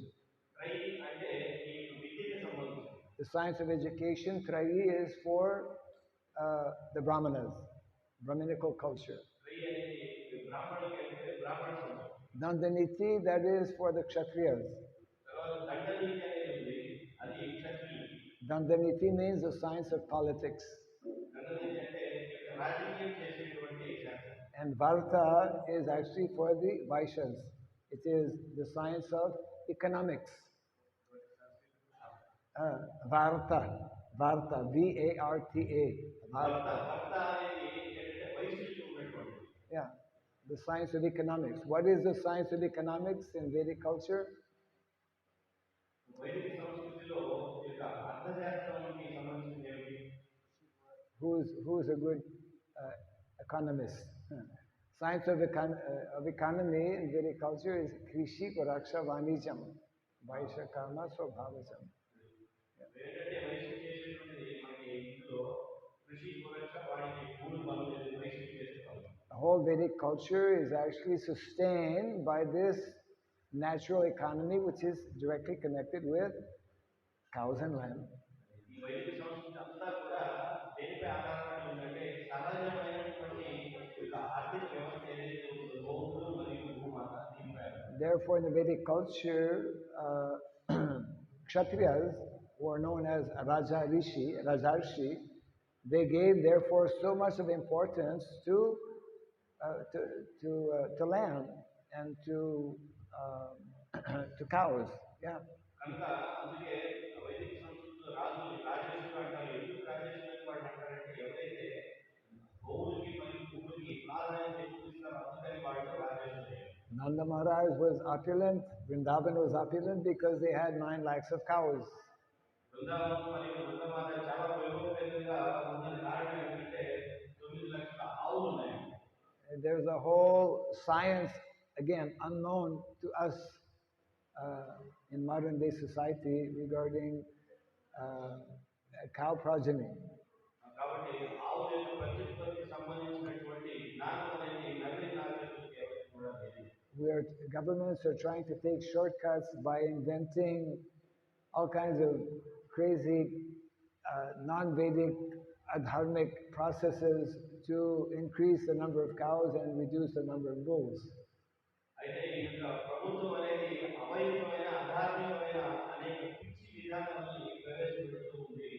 Try అంటే ఈ విద్యకి సంబంధించి. The science of education, Trayi, is for the Brahmanas, Brahminical culture. Try అనేది బ్రాహ్మణులకి అంటే బ్రాహ్మణ సంబంధం. Dandaniti, that is for the Kshatriyas. తర్వాత దండనీతి అనేది ఉంది. అది క్షత్రియులకి. Dandaniti means the science of politics. దండనీతి అంటే రాజకీయం చేసేటువంటి శాస్త్రం. And Varta is actually for the Vaishyas. It is the science of economics. Varta, V-A-R-T-A. భర్త అనేది ఏంటంటే వయసుకి ఉన్నటువంటి. Yeah, the science of economics. What is the science of economics in Vedic culture? వైదిక సంస్కృతిలో ఇక అర్థశాస్త్రానికి సంబంధించిన ఏమిటి? Who's a good economist? Science of economy in Vedic culture is Krishi, Raksha, Vanijam, Vaishya, Karma, Swabhavajam. ఏంటంటే వైశ్యం చేసేటువంటిది మనకి ఇందులో కృషి సురక్ష వాడికి 3 పనులు వైశ్యం చేస్తాం. The whole Vedic culture is actually sustained by this natural economy, which is directly connected with cows and land. ఈ వైదిక సంస్కృతి అంతా కూడా దేనిపై ఆధారపడి ఉందంటే సహజమైనటువంటి ఒక ఆర్థిక వ్యవస్థ ఏదైతే ఉందో గోవులు మరియు భూమాత దీనిపై. Therefore, in the Vedic culture, Kshatriyas, who are known as Rajarshi, they gave therefore so much of importance to land and to cows. Yeah. కనుక అందుకే వైదిక సంస్కృతిలో రాజేశ్వరులు అంటారు. ఎందుకు రాజేశ్వరులు వాళ్ళు అంటారంటే ఎవరైతే గోవులకి మరియు భూములకి ప్రాధాన్యత ఎక్కువ ఇస్తారో అందుకని వాళ్ళు రాజేశ్వరులు. Nanda Maharaj was opulent, Vrindavan was opulent because they had 9 lakhs of cows. Brindavanam మరియు నందమాత చాలా వైభవపేతంగా ఉన్నది కారణం ఏంటంటే 9 లక్షల ఆవులు ఉన్నాయి. There's a whole science, again, unknown to us in modern day society regarding cow progeny. కాబట్టి ఆవుల యొక్క ప్రత్యుత్పత్తికి సంబంధించినటువంటి జ్ఞానం అనేది నగరి నాగరికులకు ఎవరికి కూడా లేదు. Governments are trying to take shortcuts by inventing all kinds of crazy non-Vedic adharmic processes to increase the number of cows and reduce the number of bulls. అయితే ఈ యొక్క ప్రభుత్వం అనేది అవైధమైన అధార్మికమైన అనేక పిచ్చి విధానాలని ప్రవేశపెడుతూ ఉంది.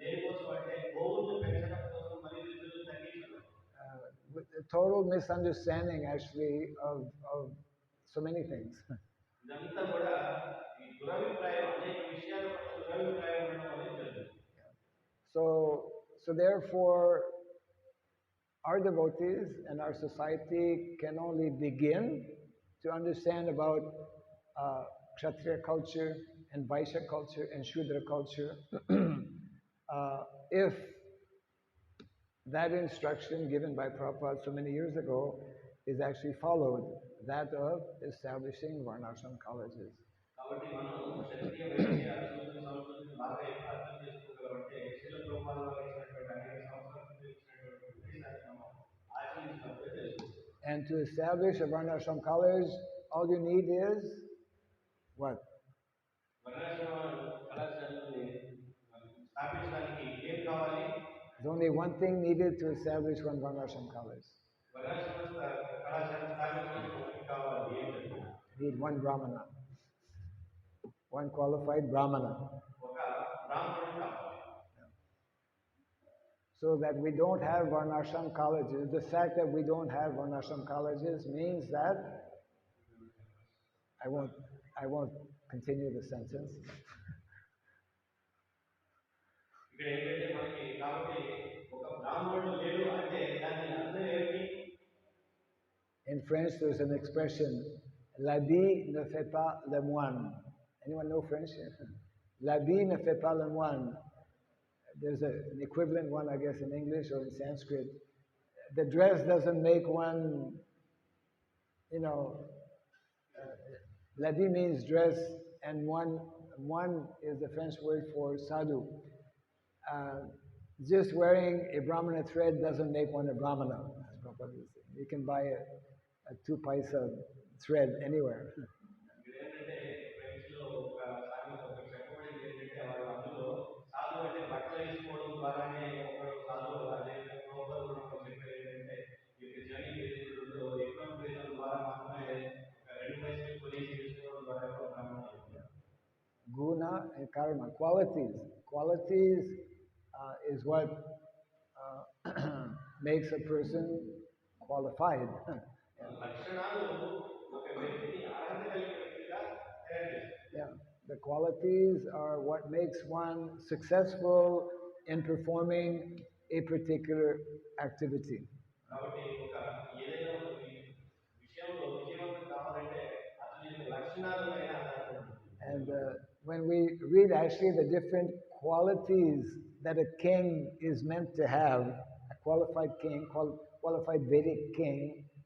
దేనికోసం అంటే గోవులను పెంచడం కోసం మరియు రైతులను తగ్గించడం. With a total misunderstanding actually of so many things. therefore, our devotees and our society can only begin to understand about Kshatriya culture and Vaishya culture and Shudra culture if that instruction given by Prabhupada so many years ago is actually followed, that of establishing Varnashram colleges. కాబట్టి మనం క్షత్రియ వైశ్య శూద్ర సంస్కృతిని బాగా ఎప్పుడు అర్థం చేసుకోగలమంటే శిల ప్రభుపాద వారు ఇచ్చినటువంటి అనేక సంస్కృతులు ఇచ్చినటువంటి ఉపదేశాన్ని మనం ఆచరించినప్పుడే తెలుస్తుంది. And to establish a Varnashram college, all you need is what? వర్ణాశ్రమ కళాశాలని స్థాపించడానికి ఏం కావాలి? There's only one thing needed to establish one Varnashram college. వర్ణాశ్రమ కళాశాల స్థాపించడానికి ఒకటి కావాలి ఏంటంటే Need one Brahmana. One qualified Brahmana. ఒక బ్రాహ్మణుడు కావాలి. So that we don't have Varnashram colleges. The fact that we don't have Varnashram colleges means that I won't continue the sentence. ఇక్కడ ఏంటంటే మనకి కాబట్టి ఒక బ్రాహ్మణుడు లేడు అంటే దాని అర్థం ఏంటి? In French, there's an expression, l'habit ne fait pas le moine. Anyone know French? L'habit ne fait pas le moine. There's an equivalent one, I guess, in English or in Sanskrit. The dress doesn't make one, l'habit means dress, and one is the French word for sadhu. Just wearing a Brahmana thread doesn't make one a Brahmana. As Prabhupada is saying. You can buy a 2 paisa thread anywhere. ఏంటంటే ఫ్రెంచ్లో ఒక సామెత ఒకటి చెప్పబడింది ఏంటంటే వాళ్ళు అందులో సాధువు అంటే బట్టలు వేసుకోవడం ద్వారానే ఒకడు సాధువు అదే ప్రభుత్వాలు కూడా మనకు చెప్పారు ఏంటంటే ఈ జర్నీ ఏదైతే ఉందో ఎకనామిక్ రీజన్ ద్వారా మాత్రమే ఒక 2 పైసలు కొనేసి వేసుకోవడం ద్వారా కూడా బ్రాహ్మణుడు. Guna and karma, qualities. Qualities is what makes a person qualified. లక్షణాలు ఒక వ్యక్తిని అర్హత కలిగిన వ్యక్తిగా తయారు చేస్తాయి. Yeah, the qualities are what makes one successful in performing a particular activity. కాబట్టి ఒక ఏదైనా ఒక విషయంలో విజయవంతం కావాలంటే అతని యొక్క లక్షణాలపైన ఆధారపడి ఉంటుంది. And when we read actually the different qualities that a king is meant to have, a qualified king, qualified Vedic king,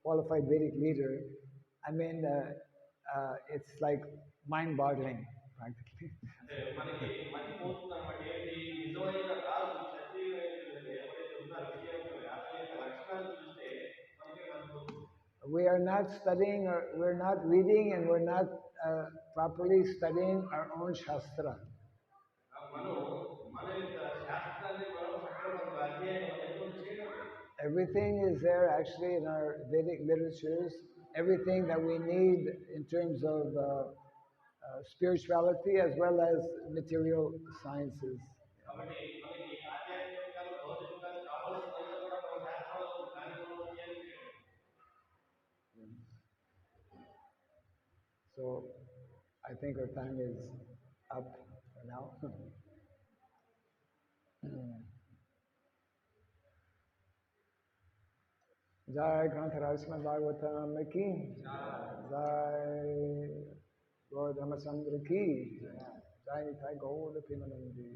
qualified Vedic leader, I mean, it's like mind-boggling, practically. అంటే మనకి మర్చిపోతుంది అన్నమాట ఏంటి నిజమైన రాజు క్షత్రియ ఎవరైతే ఉన్నారో విజయవంతమైన అతని యొక్క లక్షణాలు చూస్తే మనకే మర్చిపోతుంది. We are not studying, or we're not reading, and we're not properly studying our own Shastra. మనం మన యొక్క శాస్త్రాన్ని మనం సక్రమంగా అధ్యయనం ఎందుకు చేయడం లేదు. Everything is there actually in our Vedic literatures, everything that we need in terms of spirituality as well as material sciences. కాబట్టి మనకి ఆధ్యాత్మికాలు భౌతికాలు కావాల్సినంత కూడా మన శాస్త్రాలు దాని మనం అధ్యయనం చేయడం. So I think our time is up for now. Jai Grantaraj Srimad Bhagavatam ki Jai Gaur Dhamma Sandra ki Jai Nitai Gaur Pimanandi.